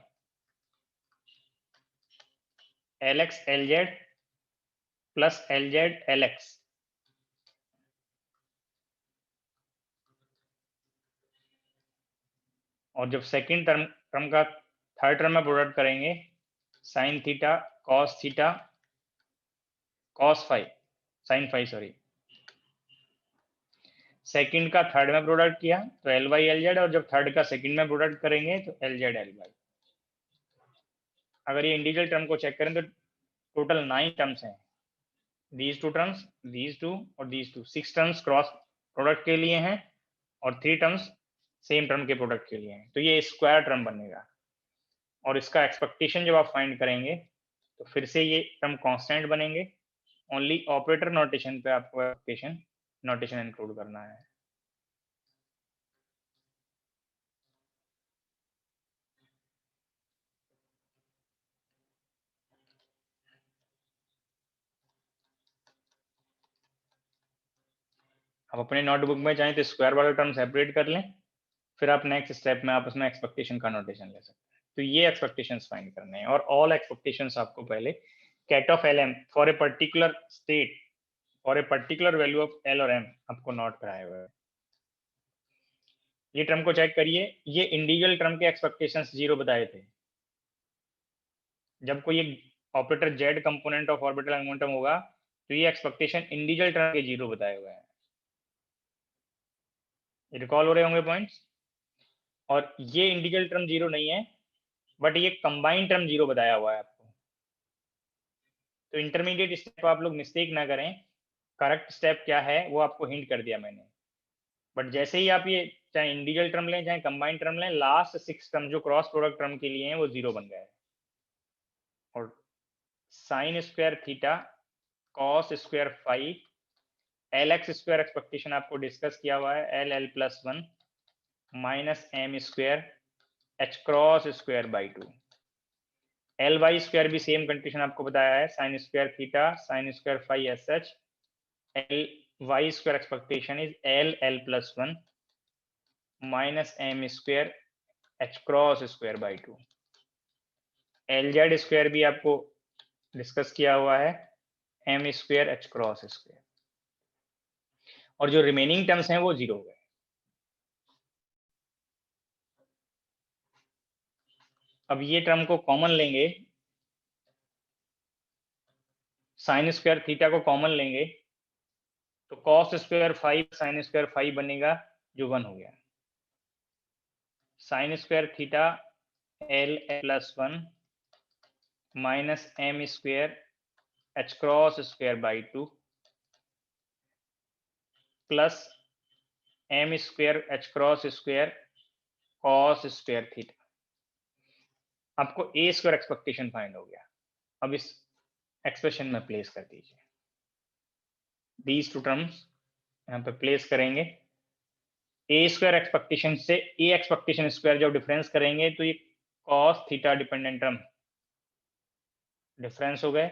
LX LZ plus LZ LX। और जब सेकंड टर्म का थर्ड टर्म में प्रोडक्ट करेंगे sine theta cos phi sine phi sorry. Second का थर्ड में प्रोडक्ट किया तो LY LZ, और जब थर्ड का सेकंड में प्रोडक्ट करेंगे तो LZ LY। अगर ये इंडिविजुअल टर्म को चेक करें तो टोटल 9 टर्म्स हैं। these two terms, these two और these two, 6 terms cross product के लिए हैं और 3 टर्म्स सेम टर्म के प्रोडक्ट के लिए हैं। तो ये स्क्वायर टर्म बनेगा, और इसका एक्सपेक्टेशन जब आप फाइंड करेंगे तो फिर से ये टर्म कांस्टेंट बनेंगे। ओनली ऑपरेटर नोटेशन पे आपको एक्सपेक्टेशन नोटेशन इंक्लूड करना है। आप अपने नोटबुक में चाहें तो स्क्वायर वाला टर्म सेपरेट कर लें, फिर आप नेक्स्ट स्टेप में आप उसमें एक्सपेक्टेशन का नोटेशन ले सकते हैं। तो ये एक्सपेक्टेशंस फाइंड करने हैं, और ऑल एक्सपेक्टेशंस आपको पहले ket of LM for a particular state for a particular value of L और M आपको नोट कराया हुआ है। ये टर्म को चेक करिए, ये इंडिविजुअल टर्म के एक्सपेक्टेशंस 0 बताए थे। जब कोई operator Z component of orbital momentum होगा तो ये एक्सपेक्टेशन इंडिविजुअल टर्म के 0 बताए हुए हैं। रिकॉल हो रहे होंगे पॉइंट्स। और ये इंडिविजुअल टर्म 0 नहीं है, बट ये कंबाइंड टर्म 0 बताया हुआ है आपको। तो इंटरमीडिएट स्टेप आप लोग मिस्टेक ना करें, करेक्ट स्टेप क्या है वो आपको हिंट कर दिया मैंने। बट जैसे ही आप ये चाहे इंडिविजुअल टर्म लें चाहे कंबाइंड टर्म लें, लास्ट 6 टर्म जो क्रॉस प्रोडक्ट टर्म के लिए हैं वो 0 बन गए। और sine square theta cos square phi L X square expectation आपको डिस्कस किया हुआ है, L L plus 1 minus M square H cross square by 2। L Y square भी सेम कंडीशन आपको बताया है, sine square theta sine square phi S H L Y square expectation is L L plus 1 minus M square H cross square by 2। L Z square भी आपको discuss किया हुआ है, M square H cross square. और जो remaining terms हैं वो 0 हो गए। अब ये टर्म को कॉमन लेंगे, साइन स्क्वायर थीटा को कॉमन लेंगे तो cos square phi sine square phi बनेगा जो 1 हो गया। Sine square theta L plus 1 minus M square H cross square by 2 plus M square H cross square cos square theta. आपको A square expectation find हो गया। अब इस expression में प्लेस कर दीजिए, दीज टू टर्म्स यहाँ पे प्लेस करेंगे। ए स्क्वायर एक्सपेक्टेशन से ए एक्सपेक्टेशन स्क्वायर जब डिफरेंस करेंगे तो ये cos theta dependent term difference हो गए,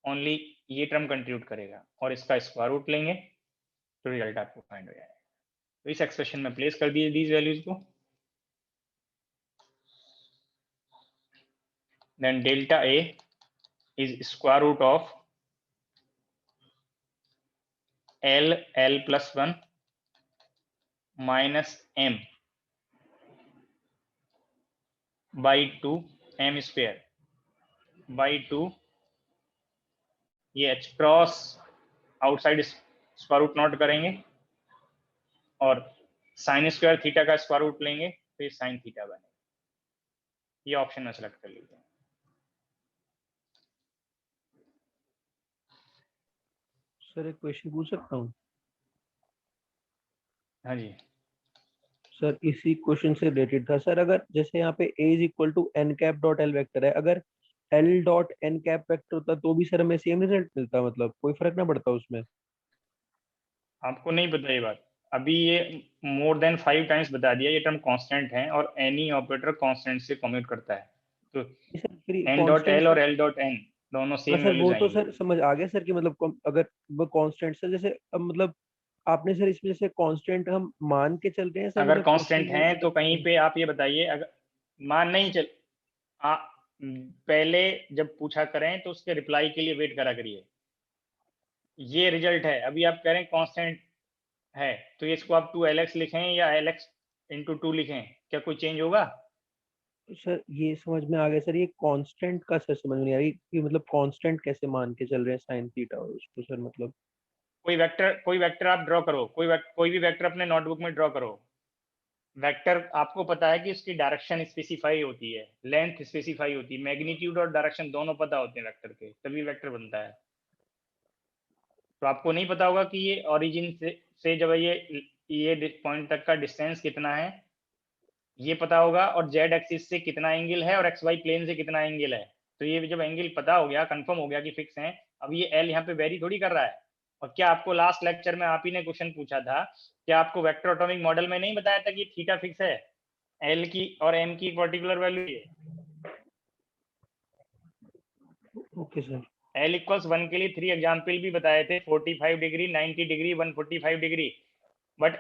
ओनली ये टर्म कंट्रीब्यूट करेगा और इसका स्क्वायर रूट लेंगे तो रिजल्ट आपको फाइंड हो जाएगा। तो इस एक्सप्रेशन में प्लेस कर दीजिए दीज वैल्यूज को। Then delta A is square root of L L plus 1 minus M by 2 M square by 2, ये H cross outside square root note करेंगे और साइन स्क्वायर थीटा का स्क्वायर रूट लेंगे तो ये साइन थीटा बनेगा। ये ऑप्शन में सेलेक्ट कर लीजिए। सर एक क्वेश्चन पूछ सकता हूँ? हाँ जी सर इसी क्वेश्चन से रिलेटेड था सर। अगर जैसे यहाँ पे a is equal to N cap dot L vector है, अगर L dot N cap vector होता तो भी सर हमें सेम रिजल्ट मिलता, मतलब कोई फर्क ना पड़ता उसमें? आपको नहीं पता ये बात, अभी ये मोर देन 5 टाइम्स बता दिया। ये टर्म कांस्टेंट है और एनी ऑपरेटर कांस्टेंट से कम्यूट करता है, तो सर फिर एन डॉट कांस्टेंट एल और एल डॉट एन दोनों सेम सर वो वैल्यूज तो आएंगी। सर समझ आ गया सर कि मतलब अगर वो कांस्टेंट सर जैसे अब मतलब आपने सर इसमें जैसे कांस्टेंट हम मान के चल रहे हैं सर, अगर मतलब कांस्टेंट क्वेश्चन में है तो कहीं पे आप ये बताइए, अगर मान नहीं चल आ, पहले जब पूछा करें तो उसके रिप्लाई के लिए वेट करा करिए। ये रिजल्ट है, अभी आप कह रहे हैं कांस्टेंट है तो इसको आप 2lx लिखें या lx इंटू 2 लिखें, क्या कोई चेंज होगा? सर ये समझ में आ गया सर, ये कांस्टेंट का सर समझ में नहीं आ रही कि मतलब कांस्टेंट कैसे मान के चल रहे हैं साइन थीटा और उसको सर मतलब। कोई वेक्टर आप ड्रॉ करो, कोई भी वेक्टर अपने नोटबुक में ड्रॉ करो। वेक्टर आपको पता है कि उसकी डायरेक्शन स्पेसिफाई होती है, लेंथ स्पेसिफाई होती है, मैग्नीट्यूड और डायरेक्शन दोनों पता होते हैं वेक्टर के, तभी वेक्टर बनता है। तो आपको नहीं पता होगा कि ये ओरिजिन से जब ये पॉइंट तक का डिस्टेंस कितना है, ये पता होगा, और जेड एक्सिस से कितना एंगल है और एक्स वाई प्लेन से कितना एंगल है। तो ये जब एंगल पता हो गया, कंफर्म हो गया कि फिक्स है, अब ये एल यहाँ पे वेरी थोड़ी कर रहा है। और क्या आपको लास्ट लेक्चर में आप ही ने क्वेश्चन पूछा था, क्या आपको वेक्टर एटॉमिक मॉडल में नहीं बताया था कि थीटा फिक्स है, एल की और एम की पर्टिकुलर वैल्यू है? Okay sir. एल इक्वल्स 1 के लिए 3 एग्जाम्पल भी बताए थे, 45 degree, 90 degree, 145 degree. But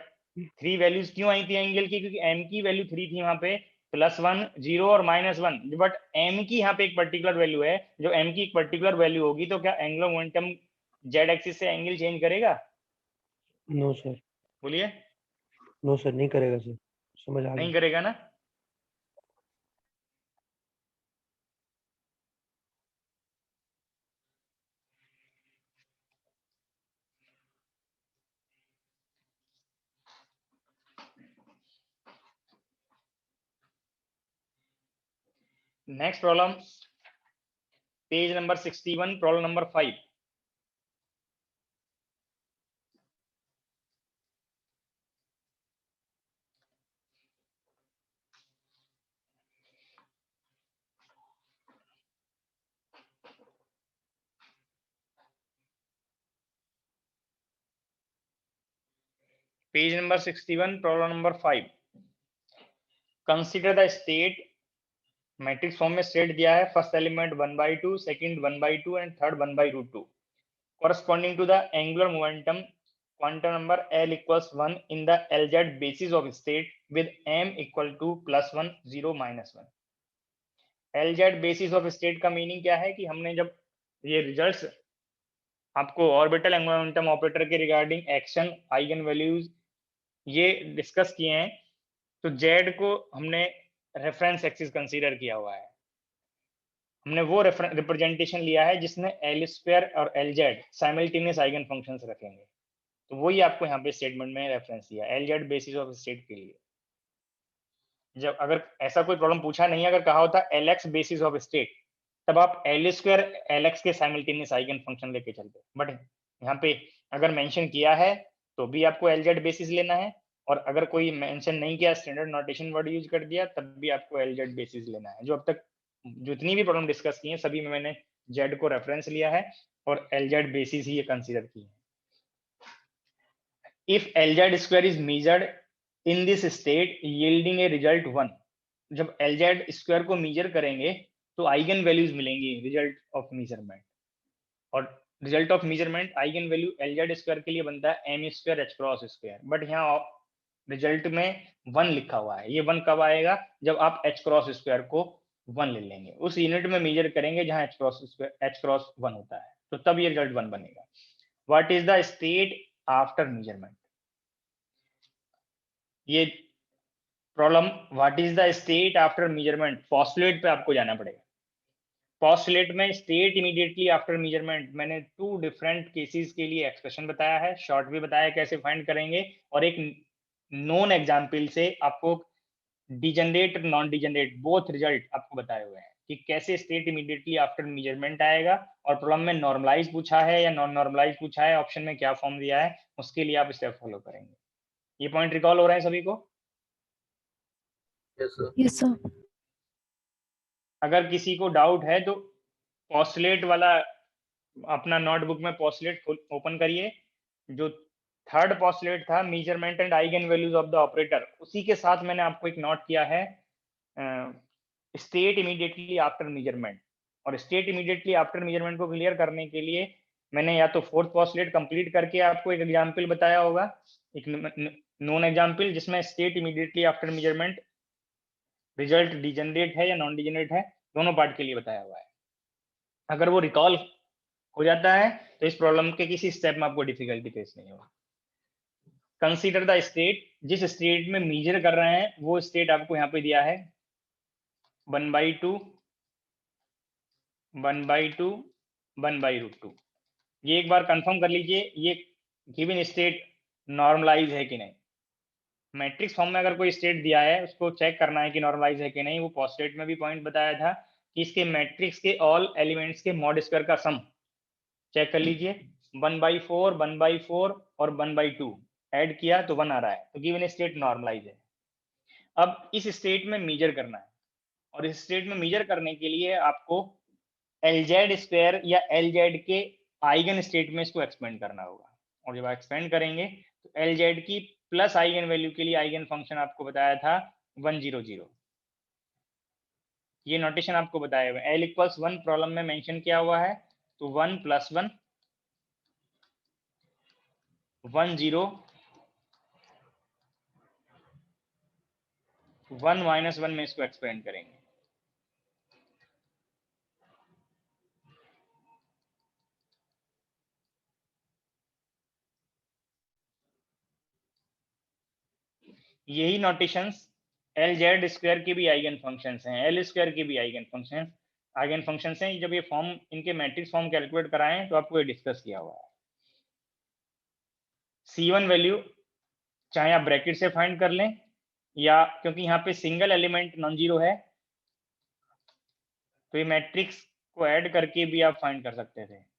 3 values क्यों आई थी एंगल की? क्योंकि एम की वैल्यू 3 थी वहां पे, +1, 0 और -1। बट एम की यहाँ पे एक पर्टिकुलर वैल्यू है, जो एम की एक पर्टिकुलर वैल्यू होगी तो क्या एंगुलर मोमेंटम जेड एक्सिस से एंगल चेंज करेगा? No sir. बोलिए। नो सर नहीं करेगा सर, समझ आ नहीं गया। करेगा ना? Next problem, page number 61, problem number 5। Page number 61, problem number 5। Consider the state, matrix form में स्टेट दिया है, first element 1/2, second 1/2 and third 1/√2 corresponding to the angular momentum quantum number L equals 1 in the LZ basis of state with M equal to +1, 0, -1। LZ basis of state का meaning क्या है कि हमने जब ये रिजल्ट्स आपको ऑर्बिटल एंगुलर मोमेंटम ऑपरेटर के regarding action, eigen values ये डिस्कस किए हैं, तो Z को हमने रेफरेंस एक्सिस कंसीडर किया हुआ है। हमने वो रिप्रेजेंटेशन लिया है जिसमें L² और LZ साइमल्टेनियस आइगन फंक्शंस रखेंगे, तो वही आपको यहाँ पे स्टेटमेंट में रेफरेंस दिया LZ बेसिस ऑफ स्टेट के लिए। जब अगर ऐसा कोई प्रॉब्लम पूछा नहीं, अगर कहा होता LX बेसिस ऑफ स्टेट, तब आप L² LX के साइमल्टेनियस आइगन फंक्शन लेके चलते, बट यहाँ पे अगर मेंशन किया है तो भी आपको LZ बेसिस लेना है, और अगर कोई मेंशन नहीं किया, स्टैंडर्ड नोटेशन वर्ड यूज कर दिया, तब भी आपको LZ बेसिस लेना है। जो अब तक जितनी भी प्रॉब्लम डिस्कस की है सभी में मैंने Z को रेफरेंस लिया है और LZ बेसिस ही ये कंसीडर की है। If LZ² is measured in this state yielding a result 1, जब LZ² को मेजर करेंगे तो आइगन वैल्यूज मिलेंगी रिजल्ट ऑफ मेजरमेंट, और result of measurement eigen value LZ² के लिए बनता है M² h×2, बट यहाँ रिजल्ट में 1 लिखा हुआ है। ये 1 कब आएगा? जब आप h×2 को 1 ले लेंगे, उस यूनिट में मेजर करेंगे जहां h×1 होता है, तो तब ये रिजल्ट 1 बनेगा। What is the state after measurement? ये problem what is the state after measurement, postulate पे आपको जाना पड़ेगा। पोस्टुलेट में स्टेट इमीडिएटली आफ्टर मेजरमेंट मैंने 2 डिफरेंट केसेस के लिए एक्सप्रेशन बताया है, शॉर्ट भी बताया कैसे फाइंड करेंगे, और एक नॉन एग्जाम्पल से आपको डिजनरेट और नॉन डिजनरेट बोथ रिजल्ट आपको बताए हुए हैं कि कैसे स्टेट इमीडिएटली आफ्टर मेजरमेंट आएगा, और प्रॉब्लम में नॉर्मलाइज पूछा है या नॉन नॉर्मलाइज पूछा है, ऑप्शन में क्या फॉर्म दिया है, उसके लिए आप स्टेप फॉलो करेंगे। ये पॉइंट रिकॉल हो रहे हैं सभी को? Yes sir. अगर किसी को डाउट है तो पोस्टुलेट वाला अपना नोटबुक में पोस्टुलेट ओपन करिए। जो थर्ड पोस्टुलेट था measurement and eigen values of the operator, उसी के साथ मैंने आपको एक नोट किया है स्टेट इमीडिएटली आफ्टर मेजरमेंट, और स्टेट इमीडिएटली आफ्टर मेजरमेंट को क्लियर करने के लिए मैंने या तो फोर्थ पोस्टुलेट कंप्लीट करके आपको एक एग्जांपल बताया होगा, एक नॉन एग्जांपल जिसमें state immediately after measurement result degenerate है या नॉन डिजनरेट है, दोनों पार्ट के लिए बताया हुआ है। अगर वो रिकॉल हो जाता है तो इस प्रॉब्लम के किसी स्टेप में आपको डिफिकल्टी फेस नहीं होगा। कंसीडर द स्टेट, जिस स्टेट में मेजर कर रहे हैं वो स्टेट आपको यहाँ पे दिया है 1/2, 1/2, 1/√2। ये एक बार कंफर्म कर लीजिए ये गिवन स्टेट नॉर्मलाइज है कि नहीं। मैट्रिक्स फॉर्म में अगर कोई स्टेट दिया है उसको चेक करना है कि नॉर्मलाइज है कि नहीं। वो पोस्टुलेट में भी पॉइंट बताया था कि इसके मैट्रिक्स के ऑल एलिमेंट्स के मॉड स्क्वायर का सम चेक कर लीजिए, 1/4, 1/4 और 1/2 ऐड किया तो 1 आ रहा है, तो गिवन स्टेट नॉर्मलाइज है। अब इस स्टेट में मेजर करना है, और इस स्टेट में मेजर करने के लिए आपको LZ² या LZ के आइगन स्टेट में इसको एक्सपेंड करना होगा, और जब एक्सपेंड करेंगे तो LZ की प्लस आइगन वैल्यू के लिए आइगन फंक्शन आपको बताया था 1, 0, 0। ये नोटेशन आपको बताया हुआ है, L = 1 प्रॉब्लम में मेंशन किया हुआ है, तो 1 + 1, 1 0, 1 - 1 में इसको एक्सपेंड करेंगे। यही नोटेशंस LZ² के भी आइगन फंक्शंस हैं, L² के भी आइगन फंक्शंस हैं। जब ये फॉर्म इनके मैट्रिक्स फॉर्म कैलकुलेट कराएं तो आपको ये डिस्कस किया हुआ है। C1 वैल्यू चाहे आप ब्रैकेट से फाइंड कर लें, या क्योंकि यहाँ पे सिंगल एलिमेंट नॉन जीरो है तो ये मैट्रिक्स को ऐड करके भी आप फाइंड कर सकते थे।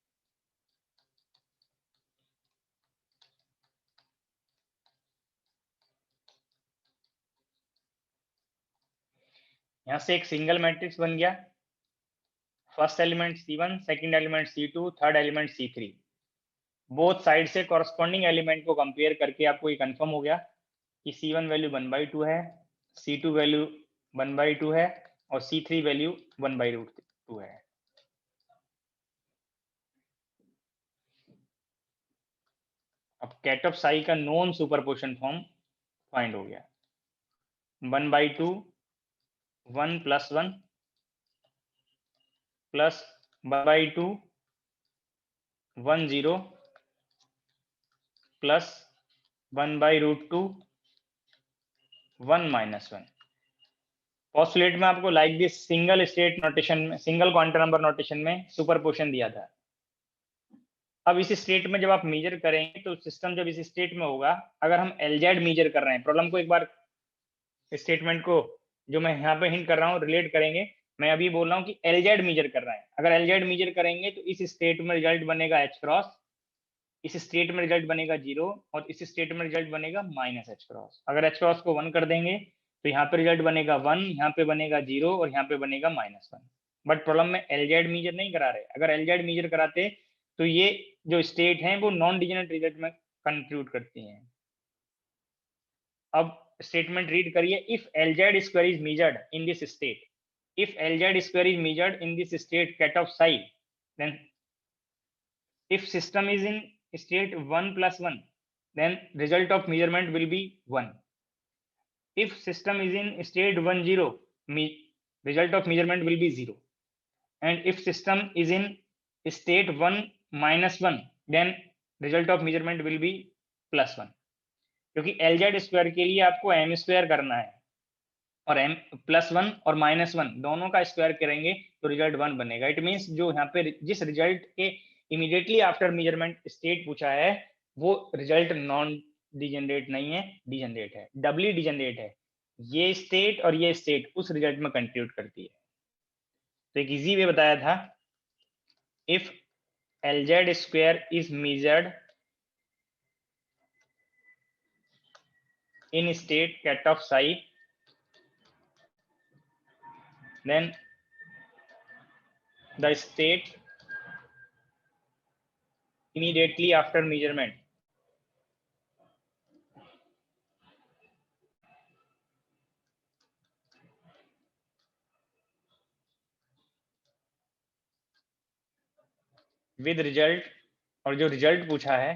यहाँ से एक सिंगल मैट्रिक्स बन गया, first element C1, second element C2, third element C3। Both side से कॉरस्पॉन्डिंग एलिमेंट को कंपेयर करके आपको ये कंफर्म हो गया कि C1 वैल्यू 1/2 है, C2 वैल्यू 1/2 है और C3 वैल्यू 1/√2 है। अब कैट ऑफ साई का नॉन सुपरपोजिशन फॉर्म फाइंड हो गया। 1/2 1 + 1 प्लस 1/2 1 0 प्लस 1/√2 1 - 1। पोस्टुलेट में आपको like this single state notation में, सिंगल क्वांटम नंबर नोटेशन में सुपरपोजिशन दिया था। अब इस स्टेट में जब आप मेजर करेंगे तो सिस्टम जब इस स्टेट में होगा, अगर हम LZ मेजर कर रहे हैं, प्रॉब्लम को एक बार स्टेटमेंट को जो मैं यहाँ पे हिंट कर रहा हूँ रिलेट करेंगे। मैं अभी बोल रहा हूँ कि LZ मेजर कर रहे हैं, अगर LZ मेजर करेंगे तो इस स्टेट में रिजल्ट बनेगा H क्रॉस, इस स्टेट में रिजल्ट बनेगा 0 और इस स्टेट में रिजल्ट बनेगा -H क्रॉस। अगर H क्रॉस को 1 कर देंगे तो यहाँ पे रिजल्ट बनेगा 1, यहाँ पे बनेगा 0 और यहाँ पे बनेगा -1। बट प्रॉब्लम में LZ मेजर नहीं करा रहे। अगर LZ मेजर कराते तो ये जो स्टेट हैं वो नॉन डिजेनरेट रिजल्ट में कंट्रीब्यूट करती हैं। अब स्टेटमेंट रीड करिए, if LZ square is measured in this state, if LZ square is measured in this state cat of psi, then if system is in state 1 + 1, then result of measurement will be 1. If system is in state 1 0, result of measurement will be 0. And if system is in state 1 - 1, then result of measurement will be +1. क्योंकि LZ square के लिए आपको M square करना है और M +1 और -1 दोनों का स्क्वायर करेंगे तो रिजल्ट 1 बनेगा। इट मींस जो यहाँ पे जिस रिजल्ट के इमीडिएटली आफ्टर मेजरमेंट स्टेट पूछा है वो रिजल्ट नॉन डिजेनरेट नहीं है, डिजेनरेट है, डबली डिजेनरेट है। ये स्टेट और ये स्टेट उस रिजल्ट में कंट्रीब्यूट करती है। तो एक इजी वे बताया था, if LZ square is measured in state cat of psi, then the state immediately after measurement with result, और जो रिजल्ट पूछा है,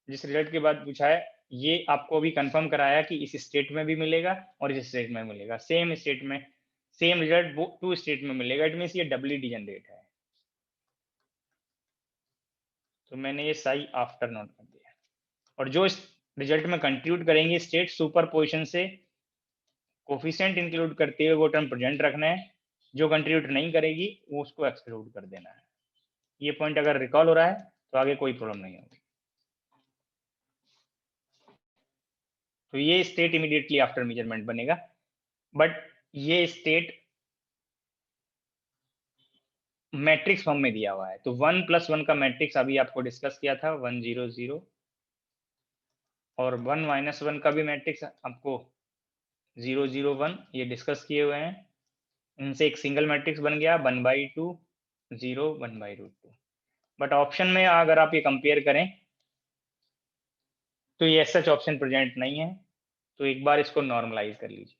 जिस रिजल्ट के बाद पूछा है ये आपको अभी कंफर्म कराया कि इस स्टेट में भी मिलेगा और इस स्टेट में मिलेगा, सेम स्टेट में सेम रिजल्ट वो 2 स्टेट में मिलेगा। इट मींस ये डबली डिजेनरेट है। तो मैंने ये साई आफ्टर नोट कर दिया। और जो इस रिजल्ट में कंट्रीब्यूट करेंगे स्टेट, सुपरपोजिशन से कोफिशिएंट इंक्लूड करते हुए वो टर्म प्रेजेंट रखना है, जो कंट्रीब्यूट नहीं करेगी वो उसको एक्सक्लूड कर देना है। ये पॉइंट अगर रिकॉल हो रहा है तो आगे कोई प्रॉब्लम नहीं होगी। तो ये स्टेट इमीडिएटली आफ्टर मेजरमेंट बनेगा, बट ये स्टेट मैट्रिक्स फॉर्म में दिया हुआ है। तो 1 + 1 का मैट्रिक्स अभी आपको डिस्कस किया था, 1 0 0, और 1 - 1 का भी मैट्रिक्स आपको 0 0 1 ये डिस्कस किए हुए हैं। इनसे एक सिंगल मैट्रिक्स बन गया 1/2 0 1/√2। बट ऑप्शन में अगर आप ये कंपेयर करें तो ये सच ऑप्शन प्रेजेंट नहीं है। तो एक बार इसको नॉर्मलाइज कर लीजिए।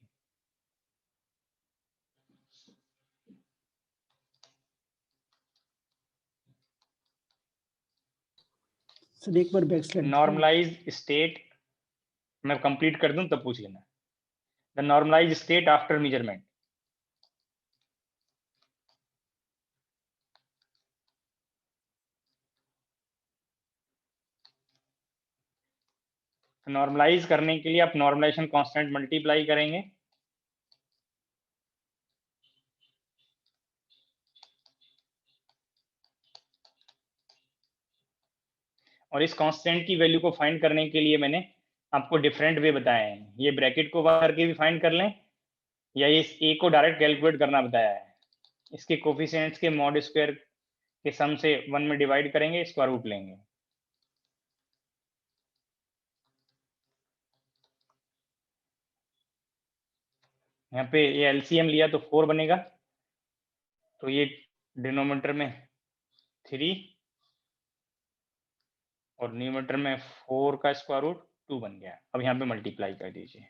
सर एक बार बैकस्लैश नॉर्मलाइज स्टेट मैं कंप्लीट कर दूं तब पूछ लेना। The normalize state after measurement, normalize करने के लिए आप नॉर्मलाइजेशन कांस्टेंट मल्टीप्लाई करेंगे, और इस कांस्टेंट की वैल्यू को फाइंड करने के लिए मैंने आपको डिफरेंट वे बताए हैं। ये ब्रैकेट को करके भी फाइंड कर लें या ये ए को डायरेक्ट कैलकुलेट करना बताया है। इसके कोफिशिएंट्स के मॉड स्क्वायर के सम से 1 में डिवाइड करेंगे, स्क्वायर रूट लेंगे। यहाँ पे ये एलसीएम लिया तो 4 बनेगा, तो ये डिनोमिनेटर में 3 और न्यूमरेटर में 4 का स्क्वायर रूट 2 बन गया। अब यहाँ पे मल्टीप्लाई कर दीजिए,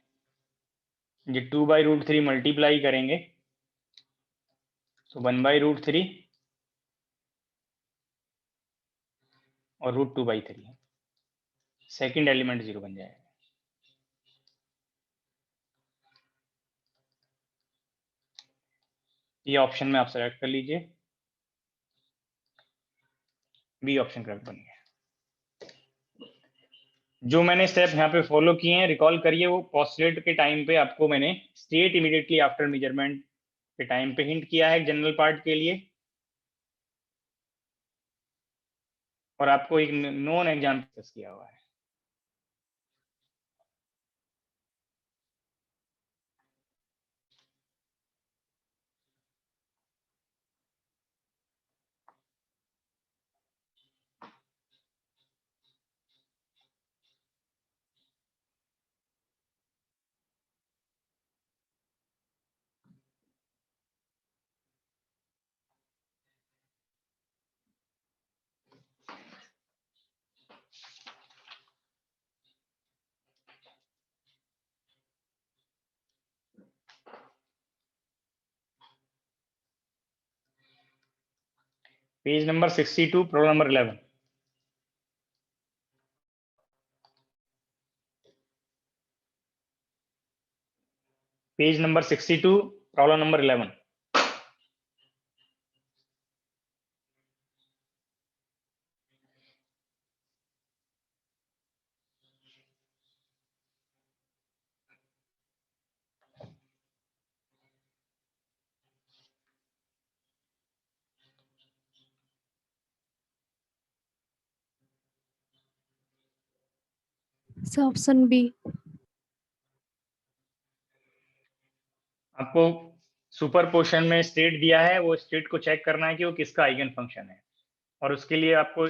ये 2/√3 मल्टीप्लाई करेंगे तो 1/√3 और √2/3, सेकंड एलिमेंट 0 बन जाएगा। ये ऑप्शन में आप सेलेक्ट कर लीजिए, बी ऑप्शन करेक्ट बन गया। जो मैंने स्टेप यहाँ पे फॉलो किए हैं रिकॉल करिए, वो पोस्टुलेट के टाइम पे आपको मैंने स्टेट इमीडिएटली आफ्टर मेजरमेंट के टाइम पे हिंट किया है जनरल पार्ट के लिए, और आपको एक नॉन एग्जाम किया हुआ है। Page number 62, problem number 11। Page number 62, problem number 11। Sir option B. आपको सुपरपोजिशन में स्टेट दिया है, वो स्टेट को चेक करना है कि वो किसका आइगन फंक्शन है, और उसके लिए आपको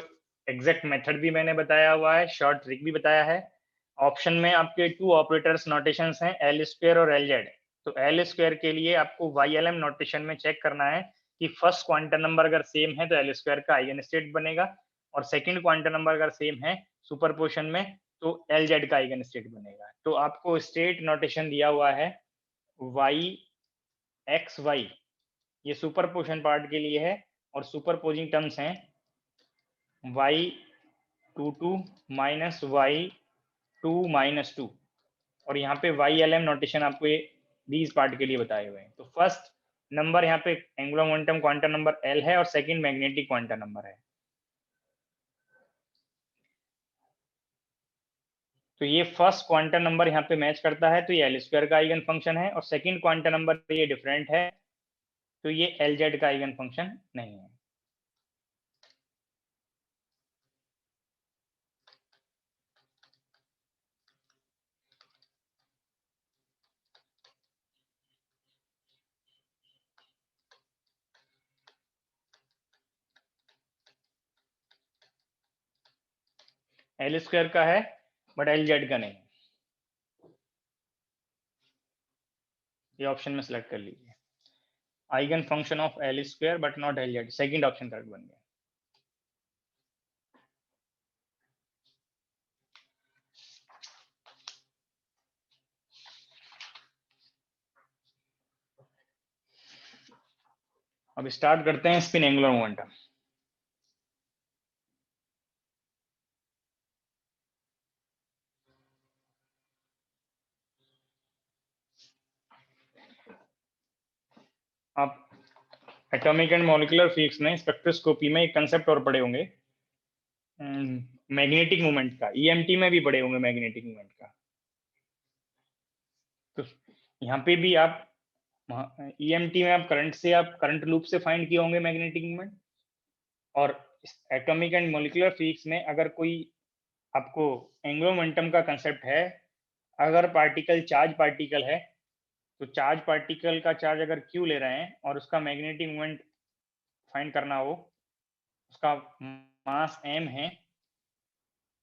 एग्जैक्ट मेथड भी मैंने बताया हुआ है, शॉर्ट ट्रिक भी बताया है। ऑप्शन में आपके 2 ऑपरेटर्स नोटेशंस हैं, एल स्क्वायर और एल जेड। तो एल स्क्वायर के लिए आपको YLM नोटेशन में चेक करना है कि फर्स्ट क्वांटम नंबर अगर सेम है तो एल स्क्वायर का आइगन स्टेट बनेगा, और सेकंड क्वांटम नंबर अगर सेम है सुपरपोजिशन में तो एल जेड का आइगन स्टेट बनेगा। तो आपको स्टेट नोटेशन दिया हुआ है YXY, ये सुपरपोजिशन पार्ट के लिए है, और सुपरपोजिंग टर्म्स हैं y22 माइनस y2 माइनस 2, और यहाँ पे YLM नोटेशन आपको ये दीज पार्ट के लिए बताए हुए हैं। तो फर्स्ट नंबर यहाँ पे angular momentum quantum number L है, और सेकंड मैग्नेटिक क्वांटम नंबर है। तो ये फर्स्ट क्वांटम नंबर यहाँ पे मैच करता है, तो ये एल स्क्वायर का आइगन फंक्शन है, और सेकंड क्वांटम नंबर ये डिफरेंट है, तो ये एल जेड का आइगन फंक्शन नहीं है। एल स्क्वायर का है बट एल जेड का नहीं। ये ऑप्शन में सेलेक्ट कर लीजिए, eigen function of L square but naught L Z, second option correct बन गया। अब स्टार्ट करते हैं स्पिन एंगुलर मोमेंटम। आप एटॉमिक एंड मॉलिक्यूलर फिजिक्स में स्पेक्ट्रोस्कोपी में एक कंसेप्ट और पढ़े होंगे मैग्नेटिक मोमेंट का, ईएमटी में भी पढ़े होंगे मैग्नेटिक मोमेंट का। तो यहाँ पे भी आप ईएमटी में आप करंट लूप से फाइंड किए होंगे मैग्नेटिक मोमेंट, और एटॉमिक एंड मॉलिक्यूलर फिजिक्स में अगर कोई आपको एंगुलर मोमेंटम का कंसेप्ट है, अगर पार्टिकल चार्ज पार्टिकल है तो चार्ज पार्टिकल का चार्ज अगर क्यू ले रहे हैं और उसका मैग्नेटिक मोमेंट फाइंड करना हो, उसका मास m है,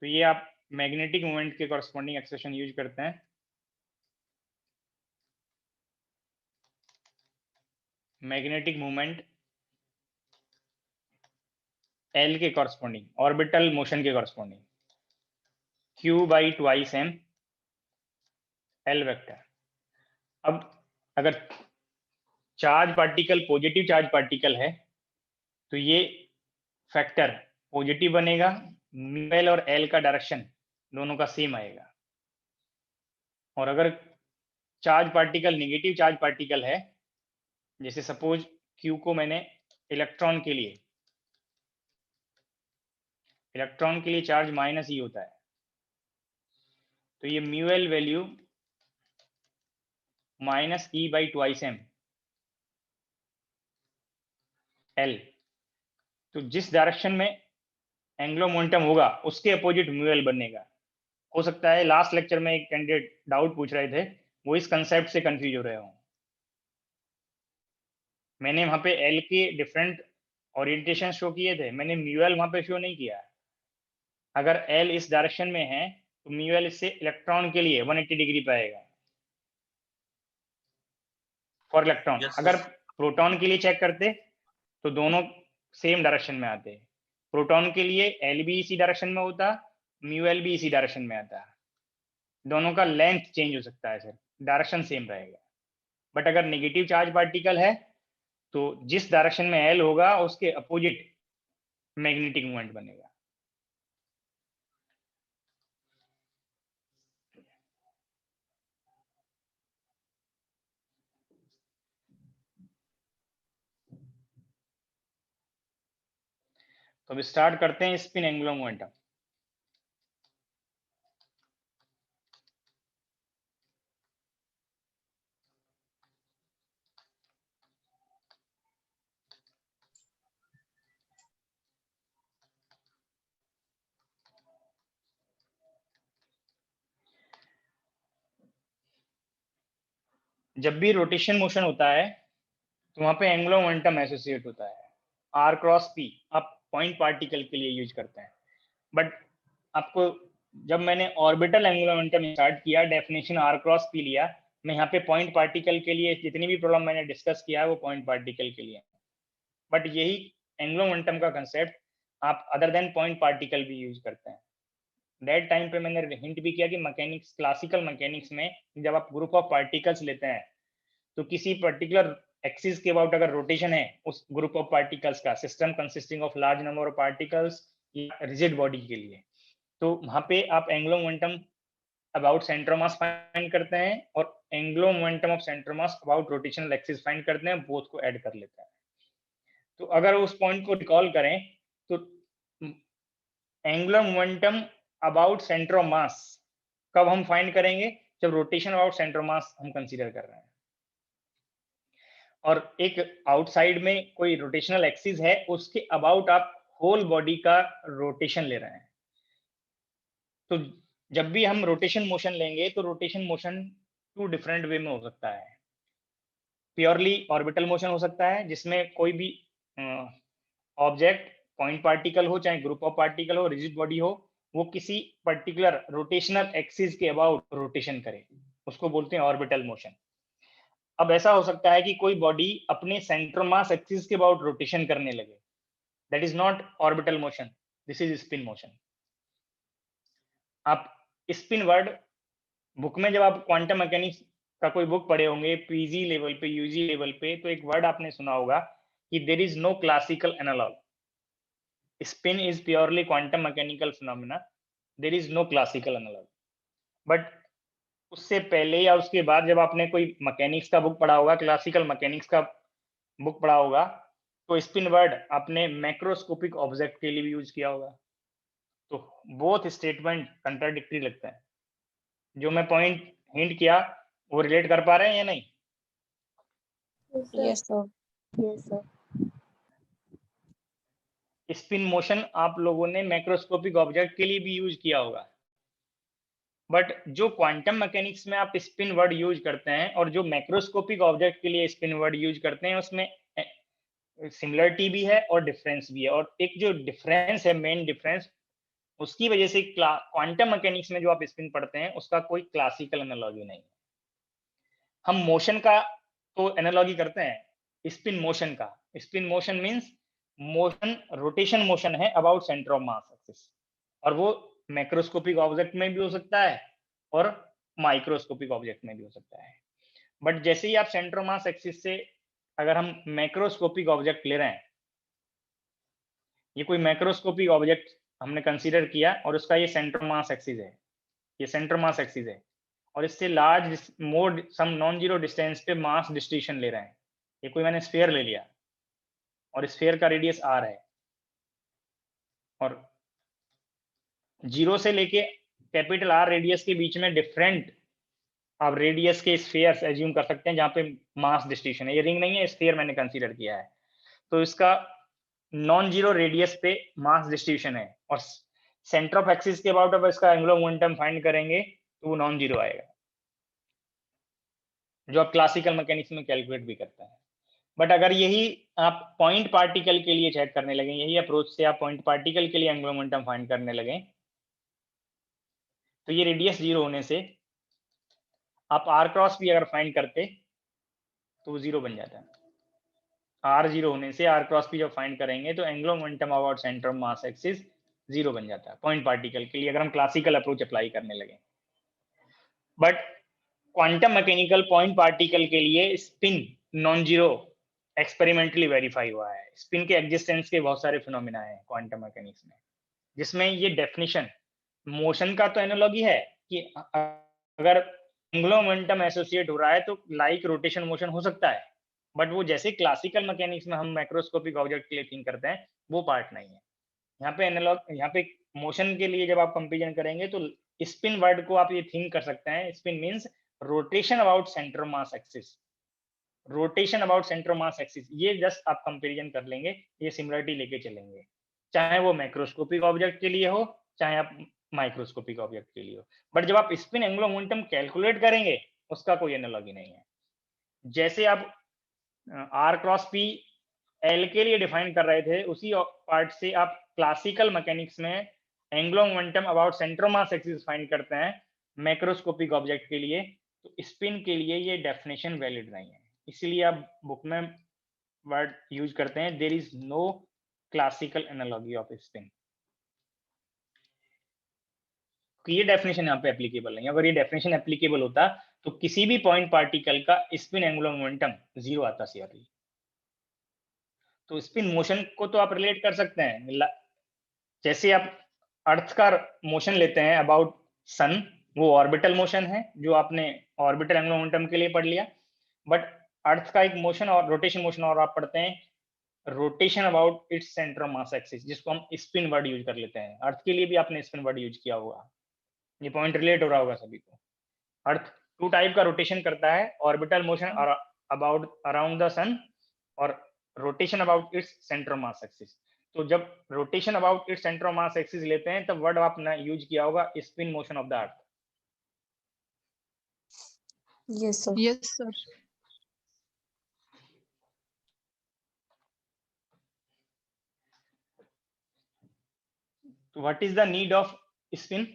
तो ये आप मैग्नेटिक मोमेंट के कॉरस्पॉन्डिंग एक्सप्रेशन यूज करते हैं। मैग्नेटिक मोमेंट L के कॉरस्पॉन्डिंग, ऑर्बिटल मोशन के corresponding. Q by twice m L vector. अब अगर charge particle positive charge particle है तो ये फैक्टर पॉजिटिव बनेगा, म्यू एल और एल का डायरेक्शन दोनों का सेम आएगा। और अगर charge particle negative charge particle है, जैसे सपोज Q को मैंने इलेक्ट्रॉन के लिए चार्ज -E होता है, तो ये mu L value -E by twice m L। तो जिस डायरेक्शन में एंगुलर मोमेंटम होगा उसके अपोजिट म्यू एल बनेगा। हो सकता है लास्ट लेक्चर में एक कैंडिडेट डाउट पूछ रहे थे, वो इस कंसेप्ट से कंफ्यूज हो रहे हो। मैंने वहां पे एल के डिफरेंट ओरिएंटेशन शो किए थे, मैंने म्यू एल वहां पे शो नहीं किया। अगर एल इस डायरेक्शन में है तो म्यू एल इससे इलेक्ट्रॉन के लिए 180 डिग्री पे आएगा फॉर इलेक्ट्रॉन। अगर प्रोटॉन के लिए चेक करते तो दोनों सेम डायरेक्शन में आते। प्रोटॉन के लिए एल भी इसी डायरेक्शन में होता, म्यू एल भी इसी डायरेक्शन में आता। दोनों का लेंथ चेंज हो सकता है, सिर्फ डायरेक्शन सेम रहेगा। बट अगर नेगेटिव चार्ज पार्टिकल है तो जिस डायरेक्शन में एल होगा उसके अपोजिट मैग्नेटिक मोमेंट बनेगा। तो अब स्टार्ट करते हैं स्पिन एंगुलर मोमेंटम। जब भी रोटेशन मोशन होता है तो वहां पे एंगुलर मोमेंटम एसोसिएट होता है। आर क्रॉस पी आप पॉइंट पार्टिकल के लिए यूज करते हैं, बट आपको जब मैंने ऑर्बिटल एंगुलर मोमेंटम स्टार्ट किया, डेफिनेशन आर क्रॉस पी लिया, मैं यहाँ पे पॉइंट पार्टिकल के लिए जितनी भी प्रॉब्लम मैंने डिस्कस किया है वो पॉइंट पार्टिकल के लिए। बट यही एंगुलर मोमेंटम का कंसेप्ट आप अदर देन पॉइंट पार्टिकल भी यूज करते हैं। दैट टाइम पे मैंने हिंट भी किया कि मैकेनिक्स, क्लासिकल मैकेनिक्स में जब आप ग्रुप ऑफ पार्टिकल्स लेते हैं तो किसी पर्टिकुलर एक्सिस के अबाउट अगर रोटेशन है उस ग्रुप ऑफ पार्टिकल्स का, system consisting of large number of particles या रिजिड बॉडी के लिए, तो वहां पे आप angular momentum about centre of mass find करते हैं और angular momentum of centre of mass about rotational axis find करते हैं, बोथ को ऐड कर लेते हैं। तो अगर उस पॉइंट को रिकॉल करें तो angular momentum about centre of मास कब हम फाइंड करेंगे? जब रोटेशन अबाउट सेंटर ऑफ मास हम कंसीडर कर रहे हैं और एक आउटसाइड में कोई रोटेशनल एक्सिस है, उसके अबाउट आप होल बॉडी का रोटेशन ले रहे हैं। तो जब भी हम रोटेशन मोशन लेंगे तो rotation motion two different way में हो सकता है। प्योरली ऑर्बिटल मोशन हो सकता है जिसमें कोई भी ऑब्जेक्ट, पॉइंट पार्टिकल हो चाहे ग्रुप ऑफ पार्टिकल हो, रिजिड बॉडी हो, वो किसी पर्टिकुलर रोटेशनल एक्सिस के अबाउट रोटेशन करे, उसको बोलते हैं ऑर्बिटल मोशन। अब ऐसा हो सकता है कि कोई बॉडी अपने सेंटर मास एक्सिस के अबाउट रोटेशन करने लगे, that is not orbital motion, this is spin motion. आप स्पिन वर्ड बुक में जब आप क्वांटम मैकेनिक्स का कोई बुक पढ़े होंगे पीजी लेवल पे, यूजी लेवल पे, तो एक वर्ड आपने सुना होगा कि there is no classical analog. Spin is purely quantum mechanical phenomena, there is no classical analog. But उससे पहले या उसके बाद जब आपने कोई मैकेनिक्स का बुक पढ़ा होगा, क्लासिकल मैकेनिक्स का बुक पढ़ा होगा, तो स्पिन वर्ड आपने मैक्रोस्कोपिक ऑब्जेक्ट के लिए भी यूज किया होगा। तो बोथ स्टेटमेंट कंट्राडिक्टरी लगता है। जो मैं पॉइंट हिंट किया वो रिलेट कर पा रहे हैं या नहीं? Yes sir, yes sir. Spin motion आप लोगों ने मैक्रोस्कोपिक ऑब्जेक्ट के लिए भी यूज किया होगा, बट जो क्वांटम मैकेनिक्स में आप स्पिन वर्ड यूज करते हैं और जो मैक्रोस्कोपिक ऑब्जेक्ट के लिए स्पिन वर्ड यूज करते हैं, उसमें सिमिलरिटी भी है और डिफरेंस भी है। और एक जो डिफरेंस है, मेन डिफरेंस, उसकी वजह से क्वांटम मैकेनिक्स में जो आप स्पिन पढ़ते हैं उसका कोई क्लासिकल एनालॉजी नहीं है। हम मोशन का तो एनालॉजी करते हैं, स्पिन मोशन का। Spin motion means motion, rotation motion है about centre of mass axis, और वो मैक्रोस्कोपिक ऑब्जेक्ट में भी हो सकता है और माइक्रोस्कोपिक ऑब्जेक्ट में भी हो सकता है। बट जैसे ही आप सेंटर मास एक्सिस से अगर हम मैक्रोस्कोपिक ऑब्जेक्ट ले रहे हैं, ये कोई मैक्रोस्कोपिक ऑब्जेक्ट हमने कंसीडर किया और उसका ये सेंटर मास एक्सिस है, ये सेंटर मास एक्सिस है, और इससे लार्ज मोर सम नॉन जीरो डिस्टेंस पे मास डिस्ट्रीब्यूशन ले रहे हैं। ये कोई मैंने स्फीयर ले लिया और स्फीयर का रेडियस r है, और जीरो से लेके कैपिटल R रेडियस के बीच में डिफरेंट आप रेडियस के स्फीयर्स एज्यूम कर सकते हैं जहां पे मास डिस्ट्रीब्यूशन है। ये रिंग नहीं है, स्फीयर मैंने कंसीडर किया है, तो इसका नॉन जीरो रेडियस पे मास डिस्ट्रीब्यूशन है, और सेंटर ऑफ एक्सिस के अबाउट अब इसका एंगुलर मोमेंटम फाइंड करेंगे तो वो नॉन जीरो आएगा, जो आप क्लासिकल मैकेनिक्स में कैलकुलेट भी करते हैं। बट अगर यही आप पॉइंट पार्टिकल के लिए चेक करने लगे, यही अप्रोच से आप पॉइंट पार्टिकल के लिए एंगुलर मोमेंटम फाइंड करने लगे, तो ये रेडियस जीरो होने से आप r क्रॉस भी अगर फाइंड करते तो वो जीरो बन जाता है। r जीरो होने से r क्रॉस भी जब फाइंड करेंगे तो angular momentum about centre mass axis zero बन जाता है पॉइंट पार्टिकल के लिए, अगर हम क्लासिकल अप्रोच अप्लाई करने लगे। But quantum mechanical point particle के लिए spin non zero experimentally verify हुआ है। स्पिन के एग्जिस्टेंस के बहुत सारे फिनोमिना है क्वांटम मैकेनिक्स में, जिसमें ये डेफिनेशन मोशन का तो एनालॉजी है कि अगर एंगुलर मोमेंटम एसोसिएट हो रहा है तो लाइक रोटेशन मोशन हो सकता है, बट वो जैसे क्लासिकल मैकेनिक्स में हम मैक्रोस्कोपिक ऑब्जेक्ट के लिए थिंक करते हैं वो पार्ट नहीं है। यहाँ पे एनालॉग, यहाँ पे मोशन के लिए जब आप कंपेरिजन करेंगे तो स्पिन वर्ड को आप ये थिंक कर सकते हैं, spin means rotation about centre mass axis, rotation about centre mass axis. ये जस्ट आप कंपेरिजन कर लेंगे, ये सिमिलरिटी लेके चलेंगे, चाहे वो मैक्रोस्कोपिक ऑब्जेक्ट के लिए हो चाहे आप माइक्रोस्कोपिक ऑब्जेक्ट के लिए हो। बट जब आप स्पिन एंगुलर मोमेंटम कैलकुलेट करेंगे उसका कोई एनालॉजी नहीं है। जैसे आप r क्रॉस p l के लिए डिफाइन कर रहे थे, उसी पार्ट से आप क्लासिकल मैकेनिक्स में angular momentum about centre mass axis find करते हैं मैक्रोस्कोपिक ऑब्जेक्ट के लिए, तो स्पिन के लिए ये डेफिनेशन वैलिड नहीं है। इसीलिए आप बुक में वर्ड यूज करते हैं there is no classical analogy of spin, ये डेफिनेशन यहाँ पे एप्लीकेबल नहीं है। अगर ये डेफिनेशन एप्लीकेबल होता तो किसी भी पॉइंट पार्टिकल का स्पिन एंगुलर मोमेंटम जीरो आता सियरली। तो स्पिन मोशन को तो आप रिलेट कर सकते हैं, जैसे आप अर्थ का मोशन लेते हैं अबाउट सन, वो ऑर्बिटल मोशन है जो आपने ऑर्बिटल एंगुलर मोमेंटम के लिए पढ़ लिया। बट अर्थ का एक मोशन और रोटेशन मोशन और आप पढ़ते हैं rotation about its centre mass axis, जिसको हम स्पिन वर्ड यूज कर लेते हैं। अर्थ के लिए भी आपने स्पिन वर्ड यूज किया होगा, ये पॉइंट रिलेट हो रहा होगा सभी को। अर्थ टू टाइप का रोटेशन करता है, orbital motion about around the sun और rotation about its centre mass axis. तो जब rotation about its centre mass axis लेते हैं तब वर्ड आपने यूज किया होगा spin motion of the earth. Yes, sir. Yes, sir. So what is the need of spin?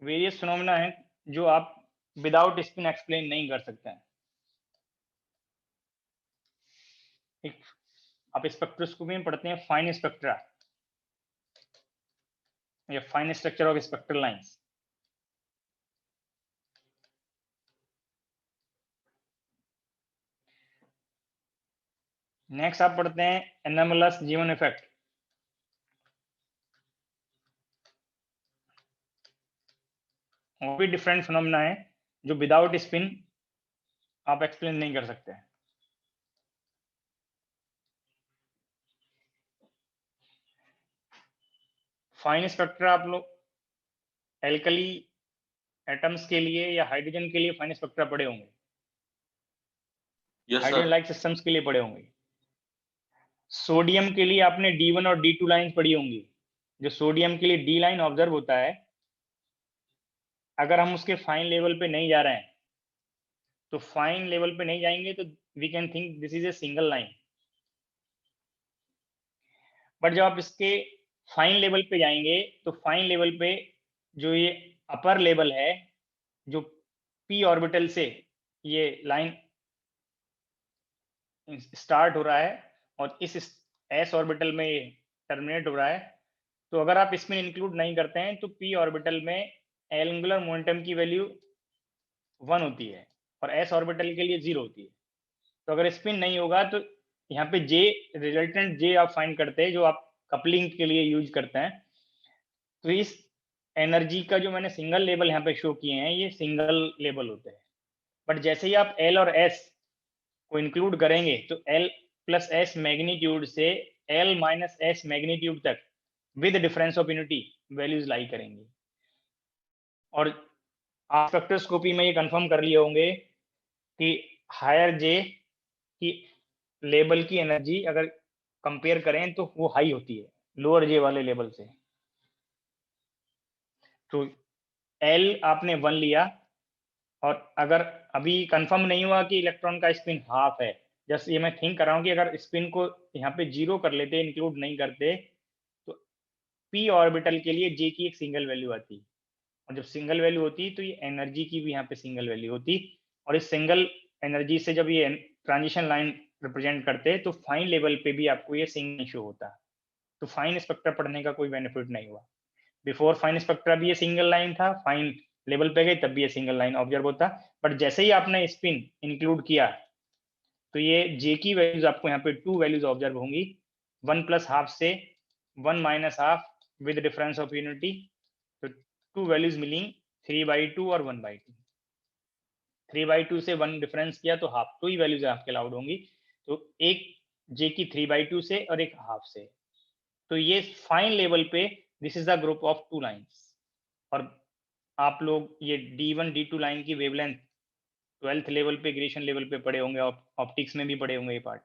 Various phenomena है जो आप विदाउट स्पिन एक्सप्लेन नहीं कर सकते हैं। एक आप स्पेक्ट्रोस्कोपी में पढ़ते हैं फाइन स्पेक्ट्रा या fine structure of spectral lines. Next आप पढ़ते हैं एनोमलस जीवन इफेक्ट। वो भी डिफरेंट फिनोमेना है जो विदाउट स्पिन आप एक्सप्लेन नहीं कर सकते। फाइन स्पेक्ट्रा आप लोग एल्कली एटम्स के लिए या हाइड्रोजन के लिए फाइन स्पेक्ट्रा पढ़े होंगे, हाइड्रोजन लाइक सिस्टम्स के लिए पढ़े होंगे। सोडियम के लिए आपने D1 और D2 लाइन पढ़ी होंगी। जो सोडियम के लिए D लाइन ऑब्जर्व होता है, अगर हम उसके फाइन लेवल पे नहीं जा रहे हैं तो फाइन लेवल पे नहीं जाएंगे तो we can think this is a single line. But जब आप इसके फाइन लेवल पे जाएंगे तो फाइन लेवल पे जो ये अपर लेवल है, जो p ऑर्बिटल से ये लाइन स्टार्ट हो रहा है और इस s ऑर्बिटल में ये टर्मिनेट हो रहा है, तो अगर आप इसमें इंक्लूड नहीं करते हैं तो p ऑर्बिटल में एंगुलर मोमेंटम की वैल्यू 1 होती है और s ऑर्बिटल के लिए 0 होती है। तो अगर स्पिन नहीं होगा तो यहाँ पे j रिजल्टेंट j आप फाइंड करते हैं जो आप कपलिंग के लिए यूज करते हैं। तो इस एनर्जी का जो मैंने सिंगल लेवल यहाँ पे शो किए हैं ये सिंगल लेवल होते हैं, बट जैसे ही आप L और S को इंक्लूड करेंगे तो L प्लस S मैग्नीट्यूड से L माइनस S मैग्नीट्यूड तक with difference of unity values lie करेंगे। और आप स्पेक्ट्रोस्कोपी में ये कंफर्म कर लिए होंगे कि हायर J की लेवल की एनर्जी अगर कंपेयर करें तो वो हाई होती है लोअर J वाले लेवल से। तो L आपने 1 लिया और अगर अभी कंफर्म नहीं हुआ कि इलेक्ट्रॉन का स्पिन हाफ है, जस्ट ये मैं थिंक कर रहा हूँ कि अगर स्पिन को यहाँ पे 0 कर लेते, इंक्लूड नहीं करते, तो p ऑर्बिटल के लिए J की एक सिंगल वैल्यू आती, और जब सिंगल वैल्यू होती तो ये एनर्जी की भी यहाँ पे सिंगल वैल्यू होती, और इस सिंगल एनर्जी से जब ये ट्रांजिशन लाइन रिप्रेजेंट करते तो फाइन लेवल पे भी आपको ये सिंगल शो होता। तो फाइन स्पेक्ट्रा पढ़ने का कोई बेनिफिट नहीं हुआ। बिफोर फाइन स्पेक्ट्रा भी ये सिंगल लाइन था, फाइन लेवल पे गए तब भी ये सिंगल लाइन ऑब्जर्व होता, बट जैसे ही आपने स्पिन इंक्लूड किया तो ये J की वैल्यूज आपको यहाँ पे 2 वैल्यूज ऑब्जर्व होंगी, 1 प्लस हाफ से 1 minus half with difference of unity. तो 2 वैल्यूज मिली 3/2 और 1/2। 3/2 से 1 डिफरेंस किया तो हाफ, 2 ही वैल्यूज आपके अलाउड होंगी, तो एक J की 3/2 से और एक हाफ से। तो ये फाइन लेवल पे this is the group of 2 lines. और आप लोग ये D1 D2 लाइन की वेवलेंथ 12th लेवल पे, ग्रेजुएशन लेवल पे पढ़े होंगे, ऑप्टिक्स में भी पढ़े होंगे ये पार्ट।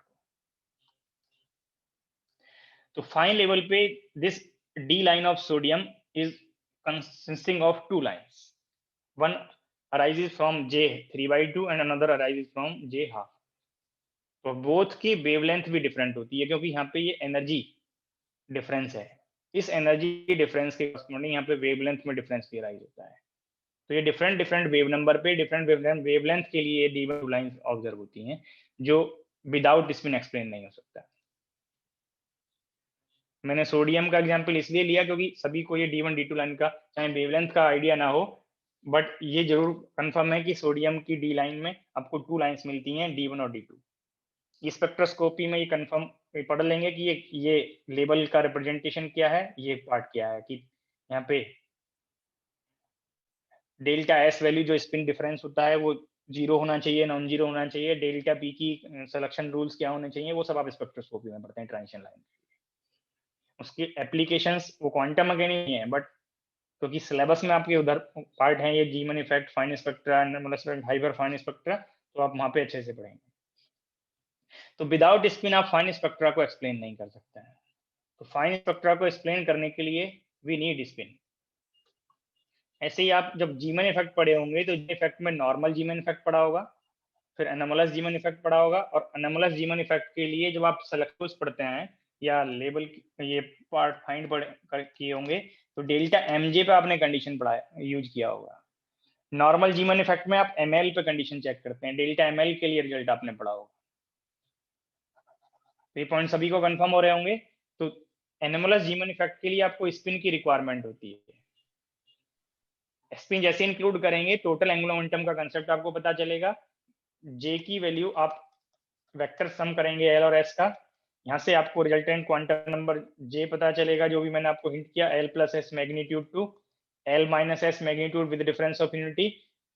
तो फाइन लेवल पे this D line of sodium is consisting of 2 lines. One arises from J 3/2 and another arises from J half. तो बोथ की वेवलेंथ भी डिफरेंट होती है क्योंकि यहाँ पे ये एनर्जी डिफरेंस है। इस एनर्जी डिफरेंस के कॉरस्पॉन्डिंग यहाँ पे वेवलेंथ में डिफरेंस भी राइज होता है। तो ये डिफरेंट वेव नंबर पे डिफरेंट वेवलेंथ के लिए D1 लाइंस ऑब्जर्व होती हैं जो विदाउट स्पिन एक्सप्लेन नहीं हो सकता। मैंने सोडियम का एग्जांपल इसलिए लिया क्योंकि सभी को ये D1 D2 लाइन का चाहे वेवलेंथ का आइडिया ना हो, बट ये जरूर कंफर्म है कि सोडियम की D लाइन में आपको 2 लाइंस मिलती हैं, D1 और D2। ये स्पेक्ट्रोस्कोपी में ये कंफर्म पढ़ लेंगे कि ये लेवल का रिप्रेजेंटेशन क्या है, ये पार्ट क्या है, कि यहाँ पे डेल्टा S वैल्यू जो स्पिन डिफरेंस होता है वो 0 होना चाहिए, नॉन जीरो होना चाहिए, डेल्टा P की सिलेक्शन रूल्स क्या होने चाहिए, वो सब आप स्पेक्ट्रोस्कोपी में पढ़ते हैं ट्रांजिशन लाइन। उसकी एप्लीकेशंस वो क्वांटम अगेन नहीं है, बट क्योंकि सिलेबस में आपके उधर पार्ट है ये जीमन effect, fine spectra, hyper fine spectra, तो आप वहाँ पे अच्छे से पढ़ेंगे। तो विदाउट स्पिन आप फाइन स्पेक्ट्रा को एक्सप्लेन नहीं कर सकते हैं। तो फाइन स्पेक्ट्रा को एक्सप्लेन करने के लिए वी नीड स्पिन। ऐसे ही आप जब जीमन इफेक्ट पढ़े होंगे तो जी इफेक्ट में नॉर्मल जीमन इफेक्ट पढ़ा होगा, फिर एनोमलस जीमन इफेक्ट पढ़ा होगा, और एनोमलस जीमन इफेक्ट के लिए जब आप सेलेक्टिव्स पढ़ते हैं या लेवल ये पार्ट फाइंड किए होंगे तो डेल्टा MJ पे आपने कंडीशन पढ़ा यूज किया होगा। नॉर्मल जीमन इफेक्ट में आप ML पे कंडीशन चेक करते हैं, डेल्टा ML के लिए रिजल्ट आपने पढ़ा होगा। तो ये पॉइंट सभी को कंफर्म हो रहे होंगे। तो एनोमलस जीमन इफेक्ट के लिए आपको स्पिन की रिक्वायरमेंट होती है। स्पिन जैसे इंक्लूड करेंगे टोटल एंगुलर मोमेंटम का कंसेप्ट आपको पता चलेगा। J की वैल्यू आप वेक्टर सम करेंगे L और S का, यहाँ से आपको रिजल्टेंट क्वांटम नंबर J पता चलेगा, जो भी मैंने आपको हिंट किया, L plus S magnitude to L minus S magnitude with difference of unity.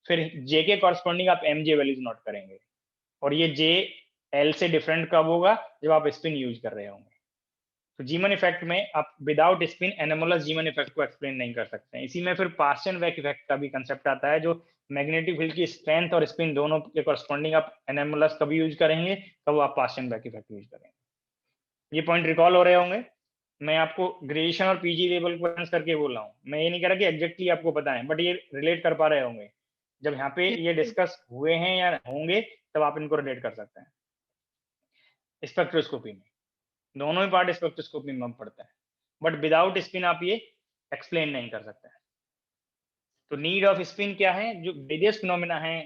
फिर J के कॉरस्पॉन्डिंग आप MJ वैल्यूज नोट करेंगे, और ये J L से डिफरेंट कब होगा, जब आप स्पिन यूज कर रहे होंगे। तो जीमन इफेक्ट में आप विदाउट स्पिन एनोमलस जीमन इफेक्ट को एक्सप्लेन नहीं कर सकते हैं। इसी में फिर पास्चन वेक इफेक्ट का भी कंसेप्ट आता है, जो मैग्नेटिक फील्ड की स्ट्रेंथ और स्पिन दोनों के कॉरस्पॉन्डिंग आप एनोमलस कभी यूज करेंगे, कब आप पास्चन वेक इफेक्ट यूज करेंगे। ये पॉइंट रिकॉल हो रहे होंगे। मैं आपको ग्रेजुएशन और PG लेवल को रेफरेंस करके बोल रहा हूँ, मैं ये नहीं कह रहा कि एग्जैक्टली आपको पता है, बट ये रिलेट कर पा रहे होंगे। जब यहाँ पे ये डिस्कस हुए हैं या होंगे तब आप इनको रिलेट कर सकते हैं। स्पेक्ट्रोस्कोपी में दोनों ही पार्ट स्पेक्ट्रोस्कोपी में पढ़ता है। बट विदाउट स्पिन आप ये एक्सप्लेन नहीं कर सकते। तो नीड ऑफ स्पिन क्या है? जो वेरियस फिनोमेना है,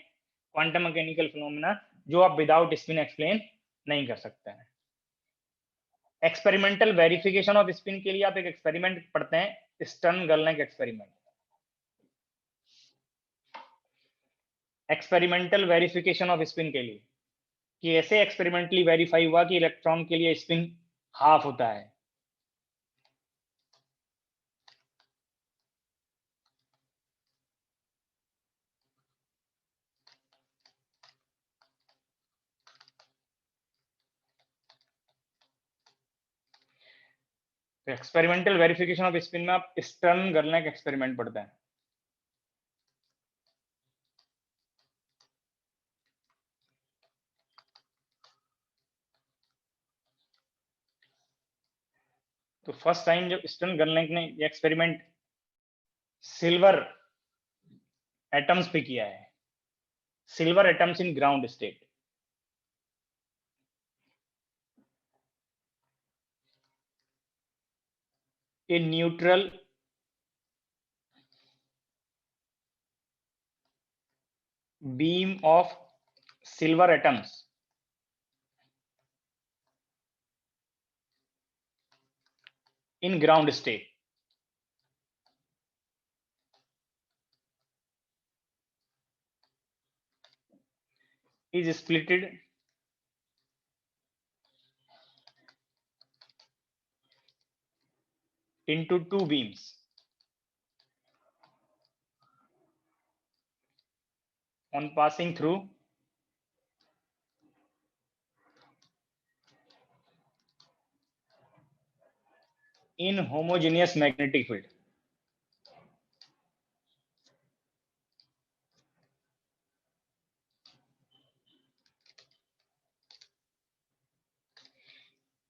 क्वांटम मैकेनिकल फिनोमेना, जो आप विदाउट स्पिन एक्सप्लेन नहीं कर सकते हैं। एक्सपेरिमेंटल वेरिफिकेशन ऑफ स्पिन के लिए आप एक एक्सपेरिमेंट पढ़ते हैं, Stern Gerlach experiment. Experimental verification of spin के लिए कि ऐसे एक्सपेरिमेंटली वेरीफाई हुआ कि इलेक्ट्रॉन के लिए स्पिन हाफ होता है। तो एक्सपेरिमेंटल वेरिफिकेशन ऑफ स्पिन में आप स्टर्न-गर्लैक एक्सपेरिमेंट पढ़ते हैं। तो फर्स्ट टाइम जब स्टर्न-गर्लैक ने ये एक्सपेरिमेंट सिल्वर एटम्स पे किया है, silver atoms in ground state. A neutral beam of silver atoms in ground state is splitted into two beams on passing through inhomogeneous magnetic field.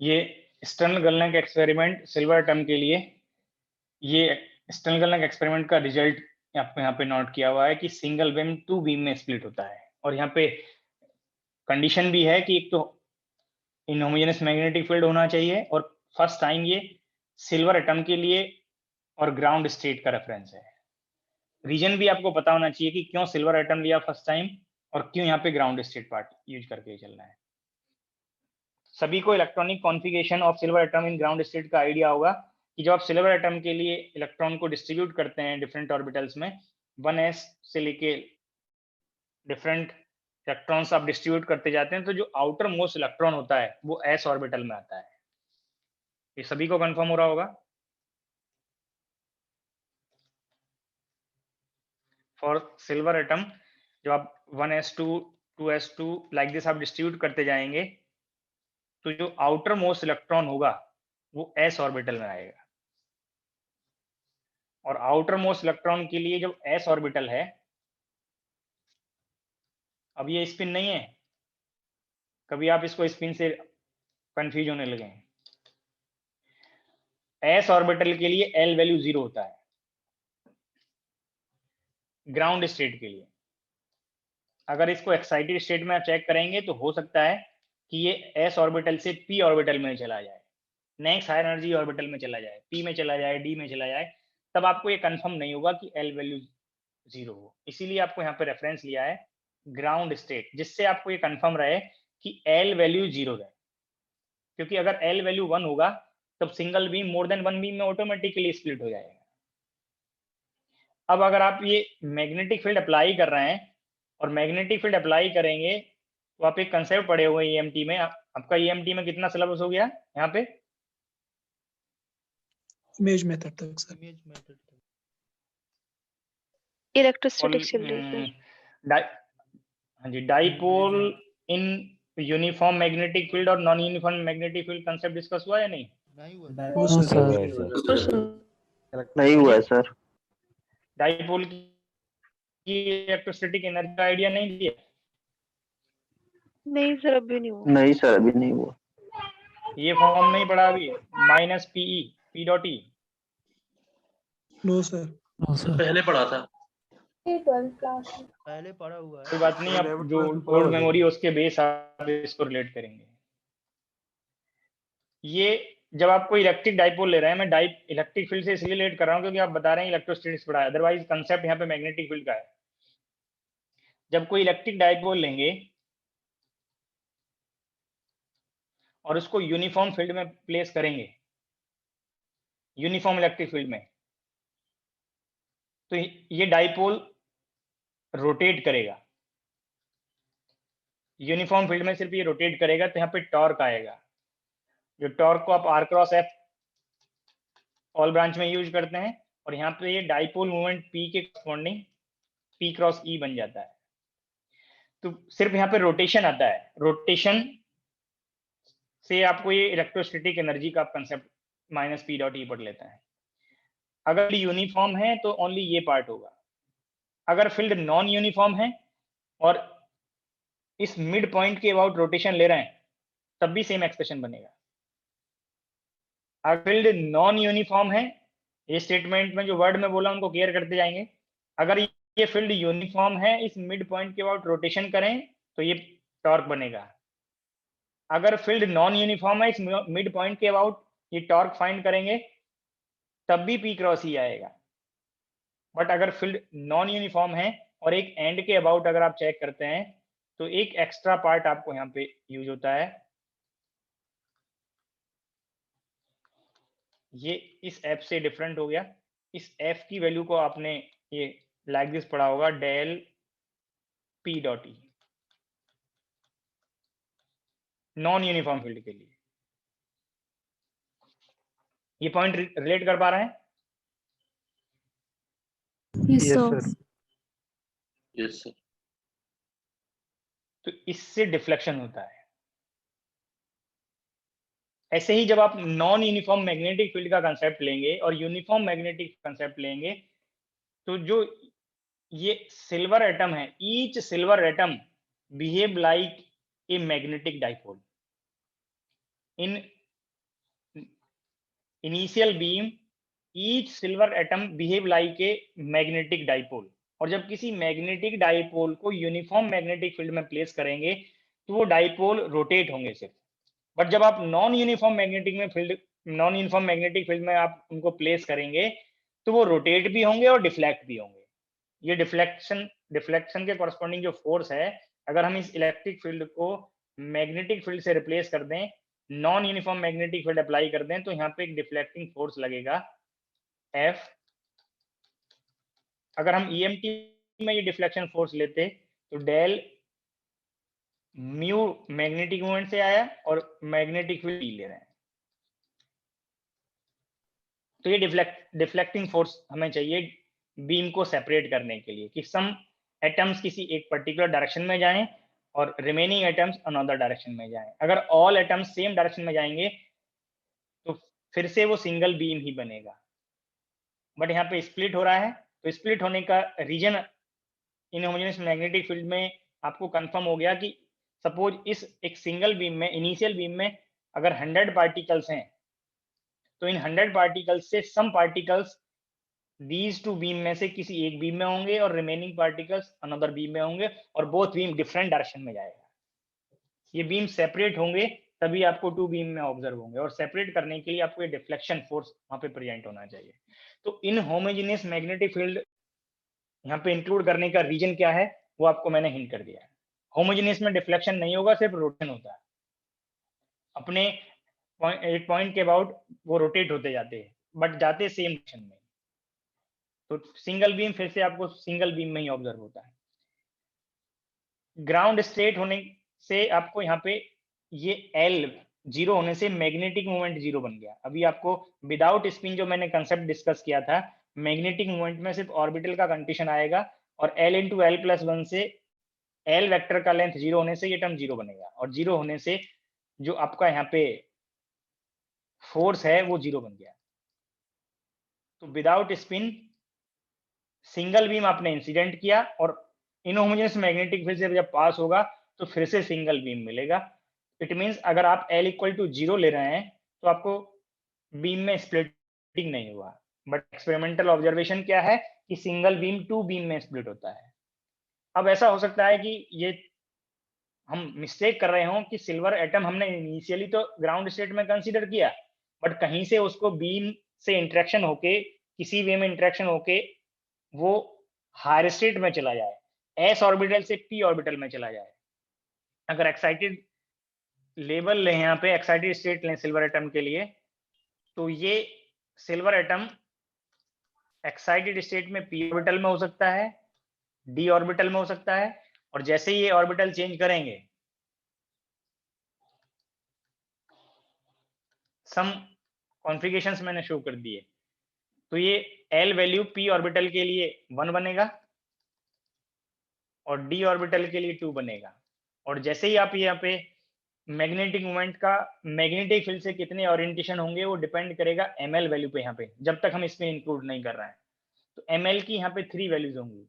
ये स्टर्न-गर्लैक एक्सपेरिमेंट सिल्वर एटम के लिए, ये स्टर्न-गर्लैक experiment का result आपको यहाँ पे नोट किया हुआ है कि सिंगल बीम टू बीम में स्प्लिट होता है। और यहाँ पे कंडीशन भी है कि एक तो इनहोमोजेनस मैग्नेटिक फील्ड होना चाहिए, और फर्स्ट टाइम ये सिल्वर एटम के लिए और ग्राउंड स्टेट का रेफरेंस है। रीजन भी आपको पता होना चाहिए कि क्यों सिल्वर एटम लिया फर्स्ट टाइम और क्यों यहाँ पे ग्राउंड स्टेट पार्ट यूज करके चलना है। सभी को electronic configuration of silver atom in ground state का आइडिया होगा कि जब आप सिल्वर एटम के लिए इलेक्ट्रॉन को डिस्ट्रीब्यूट करते हैं डिफरेंट ऑर्बिटल्स में, 1s से लेके डिफरेंट इलेक्ट्रॉन्स आप डिस्ट्रीब्यूट करते जाते हैं, तो जो आउटर मोस्ट इलेक्ट्रॉन होता है वो s ऑर्बिटल में आता है। ये सभी को कंफर्म हो रहा होगा। फॉर सिल्वर एटम जब आप 1s2 2s2 लाइक दिस आप डिस्ट्रीब्यूट करते जाएंगे, तो जो आउटर मोस्ट इलेक्ट्रॉन होगा वो s ऑर्बिटल में आएगा। और आउटर मोस्ट इलेक्ट्रॉन के लिए जब s ऑर्बिटल है, अब ये स्पिन नहीं है, कभी आप इसको स्पिन से कंफ्यूज होने लगे। s ऑर्बिटल के लिए l वैल्यू 0 होता है ग्राउंड स्टेट के लिए। अगर इसको एक्साइटेड स्टेट में आप चेक करेंगे तो हो सकता है कि ये s ऑर्बिटल से p ऑर्बिटल में चला जाए, नेक्स्ट हाई एनर्जी ऑर्बिटल में चला जाए, p में चला जाए, d में चला जाए, तब आपको ये कंफर्म नहीं होगा कि l वैल्यू 0 हो। इसीलिए आपको यहाँ पे रेफरेंस लिया है ग्राउंड स्टेट, जिससे आपको ये कंफर्म रहे कि l वैल्यू 0 है। क्योंकि अगर l वैल्यू 1 होगा तब single beam more than one beam में ऑटोमेटिकली स्प्लिट हो जाएगा। अब अगर आप ये मैग्नेटिक फील्ड अप्लाई कर रहे हैं और मैग्नेटिक फील्ड अप्लाई करेंगे, तो आप एक कंसेप्ट पढ़े हुए EMT में, आपका EMT में कितना सिलेबस हो गया यहाँ पे? इमेज मेथड तक सर। इमेज मेथड इलेक्ट्रोस्टैटिक चल रही है सर। हाँ जी, dipole in uniform magnetic field और non uniform magnetic field concept discuss हुआ या नहीं? नहीं हुआ। नहीं हुआ है सर। डाइपोल की इलेक्ट्रोस्टैटिक एनर्जी का आइडिया नहीं दिया? नहीं सर, अभी नहीं हुआ। नहीं सर, अभी नहीं हुआ। ये फॉर्म नहीं पढ़ा अभी, -PE P.E? No sir. पहले पढ़ा था। पहले पढ़ा हुआ है। कोई बात नहीं, अब जो ओल्ड मेमोरी उसके बेस आप इसको रिलेट करेंगे। ये जब आप कोई इलेक्ट्रिक डाइपोल ले रहे हैं, मैं इलेक्ट्रिक फील्ड से इसलिए रिलेट कर रहा हूँ क्योंकि आप बता रहे हैं इलेक्ट्रोस्टैटिक्स पढ़ा है, अदरवाइज कंसेप्ट यहाँ पे मैग्नेटिक फील्ड का है। जब कोई इलेक्ट्रिक डाइपोल लेंगे और उसको यूनिफॉर्म फील्ड में प्लेस करेंगे, यूनिफॉर्म इलेक्ट्रिक फील्ड में, तो ये डाइपोल रोटेट करेगा। यूनिफॉर्म फील्ड में सिर्फ ये रोटेट करेगा, तो यहाँ पे टॉर्क आएगा, जो टॉर्क को आप R cross F all branch में यूज करते हैं, और यहाँ पे ये डाइपोल मूवमेंट पी के करस्पॉन्डिंग पी क्रॉस ई बन जाता है। तो सिर्फ यहाँ पे रोटेशन आता है, रोटेशन से आपको ये इलेक्ट्रोस्टैटिक एनर्जी का कंसेप्ट माइनस पी डॉट ई पढ़ लेता है। अगर यूनिफॉर्म है तो ओनली ये पार्ट होगा। अगर फील्ड नॉन यूनिफॉर्म है और इस मिड पॉइंट के अबाउट रोटेशन ले रहे हैं, तब भी सेम एक्सप्रेशन बनेगा। अगर फील्ड नॉन यूनिफॉर्म है, ये स्टेटमेंट में जो वर्ड में बोला उनको क्लियर करते जाएंगे। अगर ये फील्ड यूनिफॉर्म है, इस मिड पॉइंट के अबाउट रोटेशन करें तो ये टॉर्क बनेगा। अगर फील्ड नॉन यूनिफॉर्म है, इस मिड पॉइंट के अबाउट ये टॉर्क फाइंड करेंगे, तब भी पी क्रॉस ही आएगा। बट अगर फील्ड नॉन यूनिफॉर्म है और एक एंड के अबाउट अगर आप चेक करते हैं, तो एक एक्स्ट्रा पार्ट आपको यहाँ पे यूज होता है। ये इस एफ से डिफरेंट हो गया। इस एफ की वैल्यू को आपने ये लाइक दिस पढ़ा होगा, del P dot E, non uniform field के लिए। ये पॉइंट रिलेट कर पा रहे हैं? Yes yes sir. Sir. Yes sir. तो इससे डिफ्लेक्शन होता है। ऐसे ही जब आप नॉन यूनिफॉर्म मैग्नेटिक फील्ड का कंसेप्ट लेंगे और यूनिफॉर्म मैग्नेटिक कंसेप्ट लेंगे, तो जो ये सिल्वर एटम है, each silver atom behave like a magnetic dipole. In initial beam each silver atom behave like a magnetic dipole. और जब किसी मैग्नेटिक डाइपोल को यूनिफॉर्म मैग्नेटिक फील्ड में प्लेस करेंगे, तो वो डाइपोल रोटेट होंगे सिर्फ। बट जब आप नॉन यूनिफॉर्म मैग्नेटिक फील्ड में आप उनको प्लेस करेंगे, तो वो रोटेट भी होंगे और डिफ्लेक्ट भी होंगे। ये डिफ्लेक्शन के कॉरस्पॉन्डिंग जो फोर्स है, अगर हम इस इलेक्ट्रिक फील्ड को मैग्नेटिक फील्ड से रिप्लेस कर दें, non uniform magnetic field apply कर दें, तो यहाँ पे एक डिफ्लेक्टिंग फोर्स लगेगा F। अगर हम EMT में ये डिफ्लेक्शन फोर्स लेते, तो डेल म्यू मैग्नेटिक मूवमेंट से आया और मैग्नेटिक फील्ड ले रहे हैं, तो ये डिफ्लेक्टिंग फोर्स हमें चाहिए बीम को सेपरेट करने के लिए, कि सम एटम्स किसी एक पर्टिकुलर डायरेक्शन में जाएं और रिमेनिंग एटम्स अनदर डायरेक्शन में जाएं। अगर ऑल एटम्स सेम डायरेक्शन में जाएंगे तो फिर से वो सिंगल बीम ही बनेगा। बट यहाँ पे स्प्लिट हो रहा है, तो स्प्लिट होने का रीजन इनहोमोजेनियस मैग्नेटिक फील्ड में आपको कंफर्म हो गया कि सपोज इस एक सिंगल बीम में, इनिशियल बीम में अगर 100 पार्टिकल्स हैं, तो इन 100 पार्टिकल्स से some particles these two beam में से किसी एक बीम में होंगे और रिमेनिंग पार्टिकल्स अनदर बीम में होंगे, और बोथ बीम डिफरेंट डायरेक्शन में जाएगा। ये बीम सेपरेट होंगे तभी आपको 2 बीम में ऑब्जर्व होंगे, और सेपरेट करने के लिए आपको ये डिफ्लेक्शन फोर्स वहां पे प्रेजेंट होना चाहिए। तो इन होमोजेनियस मैग्नेटिक फील्ड यहाँ पे इंक्लूड करने का रीजन क्या है, वो आपको मैंने हिंट कर दिया है। होमोजेनियस में डिफ्लेक्शन नहीं होगा, सिर्फ रोटेशन होता है। अपने एक पॉइंट के अबाउट वो रोटेट होते जाते हैं, बट जाते सेम डायरेक्शन में। तो सिंगल बीम फिर से आपको सिंगल बीम में ही ऑब्जर्व होता है। ग्राउंड स्ट्रेट होने से आपको यहाँ पे ये L 0 होने से मैग्नेटिक मूवमेंट 0 बन गया। अभी आपको विदाउट स्पिन जो मैंने कंसेप्ट डिस्कस किया था, मैग्नेटिक मूवमेंट में सिर्फ ऑर्बिटल का कंडीशन आएगा, और L इंटू L+1 से L वेक्टर का लेंथ 0 होने से ये टर्म 0 बनेगा, और 0 होने से जो आपका यहाँ पे फोर्स है वो 0 बन गया। तो विदाउट स्पिन सिंगल बीम आपने इंसिडेंट किया, और इनहोमोजेनियस मैग्नेटिक फील्ड से जब पास होगा तो फिर से सिंगल बीम मिलेगा। इट मींस अगर आप L = 0 ले रहे हैं तो आपको बीम में स्प्लिटिंग नहीं हुआ, बट एक्सपेरिमेंटल ऑब्जर्वेशन क्या है कि सिंगल बीम 2 बीम में स्प्लिट होता है। अब ऐसा हो सकता है कि ये हम मिस्टेक कर रहे हों कि सिल्वर एटम हमने इनिशियली तो ग्राउंड स्टेट में कंसीडर किया, बट कहीं से उसको बीम से इंटरेक्शन होके, किसी वे में इंटरेक्शन होके वो हायर स्टेट में चला जाए, एस ऑर्बिटल से पी ऑर्बिटल में चला जाए। अगर एक्साइटेड लेवल लें, यहाँ पे एक्साइटेड स्टेट लें सिल्वर एटम के लिए, तो ये सिल्वर एटम एक्साइटेड स्टेट में पी ऑर्बिटल में हो सकता है, डी ऑर्बिटल में हो सकता है, और जैसे ही ये ऑर्बिटल चेंज करेंगे, सम कॉन्फ़िगरेशंस मैंने शो कर दिए, तो ये एल वैल्यू पी ऑर्बिटल के लिए 1 बनेगा और डी ऑर्बिटल के लिए 2 बनेगा। और जैसे ही आप यहाँ पे मैग्नेटिक मोमेंट का मैग्नेटिक फील्ड से कितने ओरिएंटेशन होंगे वो डिपेंड करेगा एमएल वैल्यू पे, यहाँ पे जब तक हम इसमें इंक्लूड नहीं कर रहे हैं। तो एमएल की यहाँ पे 3 वैल्यूज होंगी,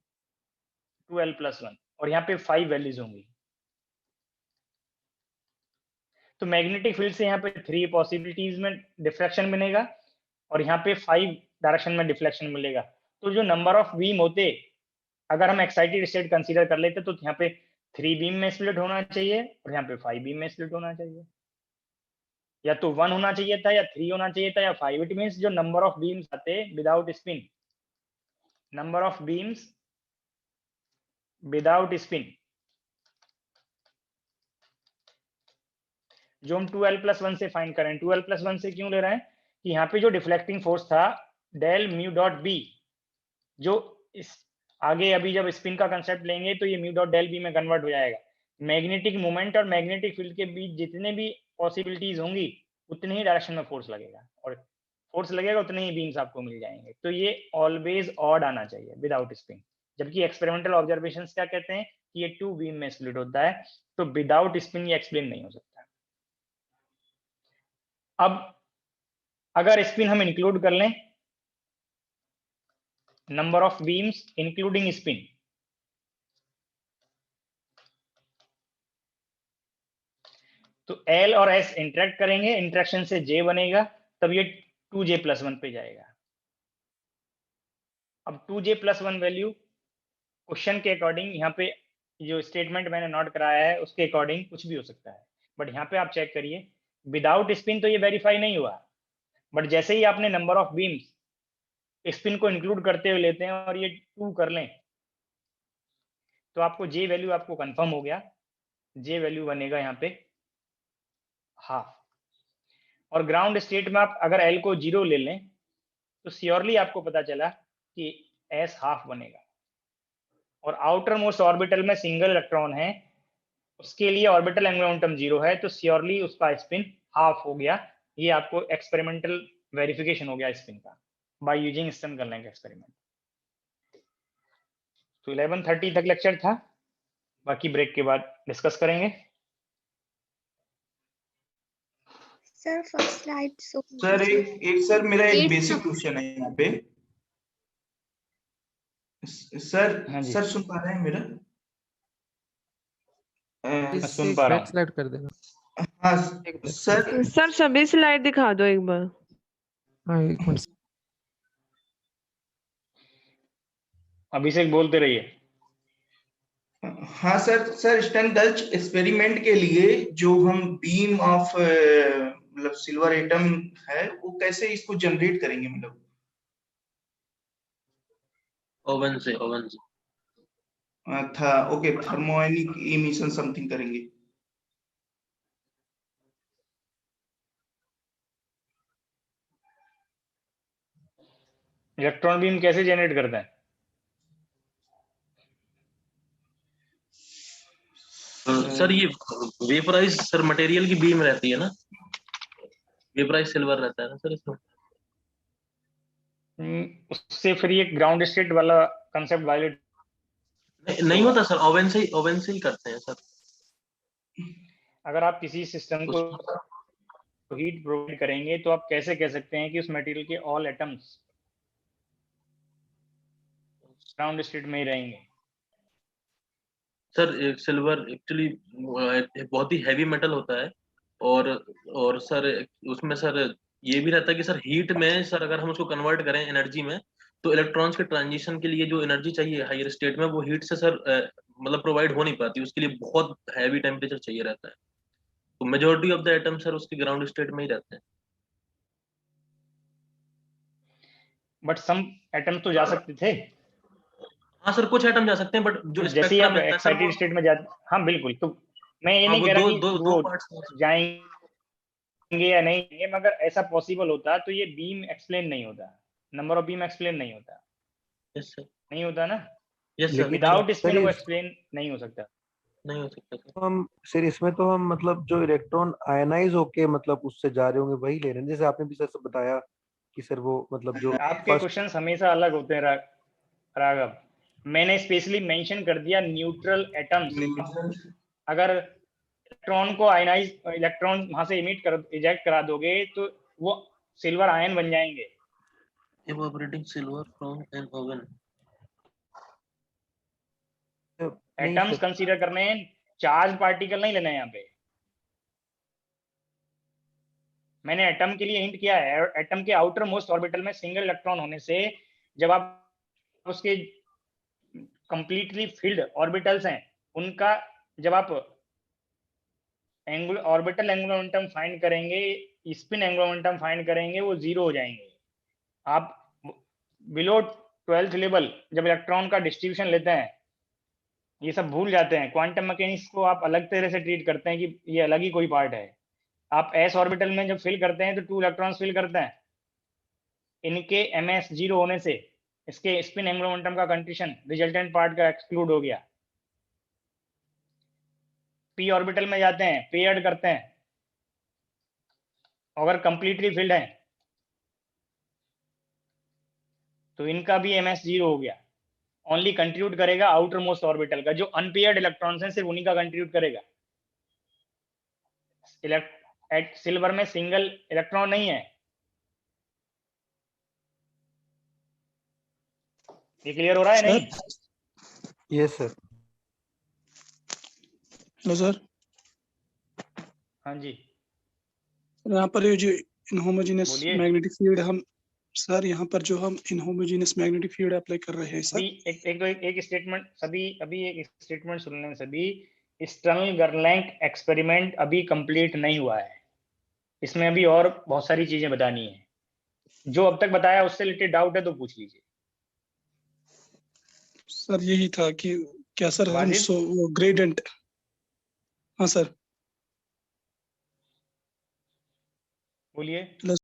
2l+1, और यहाँ पे 5 वैल्यूज होंगी। तो मैग्नेटिक फील्ड से यहाँ पे 3 पॉसिबिलिटीज में डिफ्लेक्शन मिलेगा और यहाँ पे 5 डायरेक्शन में डिफ्लेक्शन मिलेगा। तो जो नंबर ऑफ बीम होते, अगर हम एक्साइटेड स्टेट कंसीडर कर लेते, तो यहाँ पे 3 बीम में स्प्लिट होना चाहिए और यहाँ पे 5 बीम में स्प्लिट होना चाहिए, या तो 1 होना चाहिए था, या 3 होना चाहिए था, या 5। इट मीन्स जो नंबर ऑफ बीम्स आते without spin, number of beams without spin, जो हम 2l+1 से फाइंड करें। 2l+1 से क्यों ले रहे हैं कि यहाँ पे जो डिफ्लेक्टिंग फोर्स था डेल म्यू डॉट बी, जो इस आगे अभी जब स्पिन का कंसेप्ट लेंगे तो ये म्यू डॉट डेल बी में कन्वर्ट हो जाएगा। मैग्नेटिक मोमेंट और मैग्नेटिक फील्ड के बीच जितने भी पॉसिबिलिटीज होंगी उतने ही डायरेक्शन में फोर्स लगेगा, और फोर्स लगेगा उतने ही बीम्स आपको मिल जाएंगे। तो ये ऑलवेज ऑड आना चाहिए विदाउट स्पिन। जबकि एक्सपेरिमेंटल ऑब्जर्वेशंस क्या कहते हैं कि ये 2 बीम में स्प्लिट होता है, तो विदाउट स्पिन ये एक्सप्लेन नहीं हो सकता। अब अगर स्पिन हम इंक्लूड कर लें, number of beams including spin, तो एल और एस इंटरेक्ट करेंगे, इंटरेक्शन से जे बनेगा, तब ये 2j+1 पे जाएगा। अब 2j+1 वैल्यू क्वेश्चन के अकॉर्डिंग, यहाँ पे जो स्टेटमेंट मैंने नोट कराया है उसके अकॉर्डिंग कुछ भी हो सकता है, बट यहाँ पे आप चेक करिए विदाउट स्पिन तो ये वेरीफाई नहीं हुआ, बट जैसे ही आपने नंबर ऑफ बीम्स स्पिन को इंक्लूड करते हुए लेते हैं और ये 2 कर लें, तो आपको जे वैल्यू आपको कंफर्म हो गया, जे वैल्यू बनेगा यहाँ पे हाफ। और ग्राउंड स्टेट में आप अगर एल को 0 ले लें तो श्योरली आपको पता चला कि एस हाफ बनेगा। और आउटर मोस्ट ऑर्बिटल में सिंगल इलेक्ट्रॉन है, उसके लिए ऑर्बिटल एंगुलर मोमेंटम 0 है, तो श्योरली उसका स्पिन हाफ हो गया। ये आपको एक्सपेरिमेंटल वेरिफिकेशन हो गया स्पिन का बाय यूजिंग स्टर्न-कर्लैंक एक्सपेरिमेंट। तो 11:30 तक लेक्चर था, बाकी ब्रेक के बाद डिस्कस करेंगे। सर फर्स्ट स्लाइड सर एक सर मेरा एक बेसिक क्वेश्चन है यहाँ पे। सर हाँ जी। सर सुन पा रहे हैं मेरा? सुन पा रहा हूँ। स्लाइड कर देना। हाँ सर सर सभी स्लाइड दिखा दो एक बार। हाँ एक मिनट। अभिषेक बोलते रहिए। हाँ सर स्टर्न-गल्च एक्सपेरिमेंट के लिए जो हम बीम ऑफ मतलब सिल्वर एटम है वो कैसे इसको जनरेट करेंगे, मतलब ओवन से था ओके थर्मोनिक इमिशन समथिंग करेंगे। इलेक्ट्रॉन बीम कैसे जनरेट करते हैं? सर ये वेपराइज सर मटेरियल की बीम रहती है ना, वेपराइज सिल्वर रहता है ना सर इसमें। उससे फिर ये ग्राउंड स्टेट वाला कंसेप्ट वायलेट नहीं होता सर, ओवन से ही करते हैं सर। अगर आप किसी सिस्टम को हीट प्रोवाइड करेंगे तो आप कैसे कह सकते हैं कि उस मटेरियल के ऑल एटम्स ग्राउंड स्टेट में ही रहेंगे? सर सिल्वर एक्चुअली बहुत ही हैवी मेटल होता है, और सर उसमें सर ये भी रहता है कि सर हीट में सर अगर हम उसको कन्वर्ट करें एनर्जी में, तो इलेक्ट्रॉन्स के ट्रांजिशन के लिए जो एनर्जी चाहिए हायर स्टेट में, वो हीट से सर मतलब प्रोवाइड हो नहीं पाती, उसके लिए बहुत हैवी टेम्परेचर चाहिए रहता है। तो majority of the atom sir उसके ग्राउंड स्टेट में ही रहते हैं। बट सम एटम्स तो जा सकते थे। हाँ सर, कुछ एटम जा सकते हैं, बट जो तो जैसे ही स्पेक्ट्रम आप रहता है सर, एक्साइटेड वो स्टेट में जाते, हाँ बिल्कुल, तो मैं ये हाँ, नहीं वो कह रहा दो कि दो वो दो पार्ट्स जाएंगे या नहीं जाएंगे, मगर ऐसा पॉसिबल होता तो ये बीम एक्सप्लेन नहीं होता, नंबर ऑफ बीम एक्सप्लेन नहीं होता। यस सर, नहीं होता ना, यस सर, लेकिन विदाउट स्पिन सर वो एक्सप्लेन नहीं हो सकता। नहीं हो सकता सर। हम सर इसमें तो हम मतलब जो इलेक्ट्रॉन आयनाइज होके मतलब उससे जा रहे होंगे वही ले रहे हैं, जैसे आपने भी सर बताया कि सर वो मतलब जो आपके फर्स्ट क्वेश्चंस हमेशा अलग होते हैं राघव। मैंने स्पेशली मेंशन कर दिया न्यूट्रल एटम्स। अगर इलेक्ट्रॉन को आयनाइज, इलेक्ट्रॉन वहां से इमिट कर इजेक्ट करा दोगे तो वो सिल्वर आयन बन जाएंगे। Evaporating silver from an oven. नहीं एटम्स सर, कंसीडर करने हैं, चार्ज पार्टिकल नहीं लेना है यहाँ पे। मैंने एटम के लिए हिंट किया है, एटम के आउटर मोस्ट ऑर्बिटल में सिंगल इलेक्ट्रॉन होने से जब आप उसके कंप्लीटली फिल्ड ऑर्बिटल्स हैं उनका, जब आप angular orbital angular momentum find करेंगे, स्पिन एंगुलर मोमेंटम फाइंड करेंगे, वो जीरो हो जाएंगे। आप बिलो 12th लेवल जब इलेक्ट्रॉन का डिस्ट्रीब्यूशन लेते हैं ये सब भूल जाते हैं। क्वांटम मैकेनिक्स को आप अलग तरह से ट्रीट करते हैं कि ये अलग ही कोई पार्ट है। आप एस ऑर्बिटल में जब फिल करते हैं तो 2 इलेक्ट्रॉन्स फिल करते हैं, इनके ms 0 होने से इसके स्पिन एंगुलर मोमेंटम का कंडीशन रिजल्टेंट पार्ट का एक्सक्लूड हो गया। p ऑर्बिटल में जाते हैं, पेयर्ड करते हैं, अगर कंप्लीटली फिल्ड है तो इनका भी ms 0 हो गया। ओनली कंट्रीब्यूट करेगा आउटर मोस्ट ऑर्बिटल का, जो अनपेयर्ड इलेक्ट्रॉन्स हैं सिर्फ उन्हीं का कंट्रीब्यूट करेगा। सिल्वर में सिंगल इलेक्ट्रॉन नहीं है। ये क्लियर हो रहा है नहीं? Yes sir. हेलो सर, हाँ जी यहाँ पर ये जो इनहोमोजेनियस बोलिए। मैग्नेटिक फील्ड हम सर यहाँ पर जो हम इनहोमोजेनियस मैग्नेटिक फील्ड अप्लाई कर रहे हैं सर, अभी एक स्टेटमेंट अभी एक स्टेटमेंट सुन लें सभी। स्टर्नल गर्लैंक एक्सपेरिमेंट अभी कंप्लीट नहीं हुआ है, इसमें अभी और बहुत सारी चीजें बतानी है। जो अब तक बताया उससे रिलेटेड डाउट है तो पूछ लीजिए। सर यही था कि क्या सर हम वाजिद? वो ग्रेडियंट, हाँ सर बोलिए। हेलो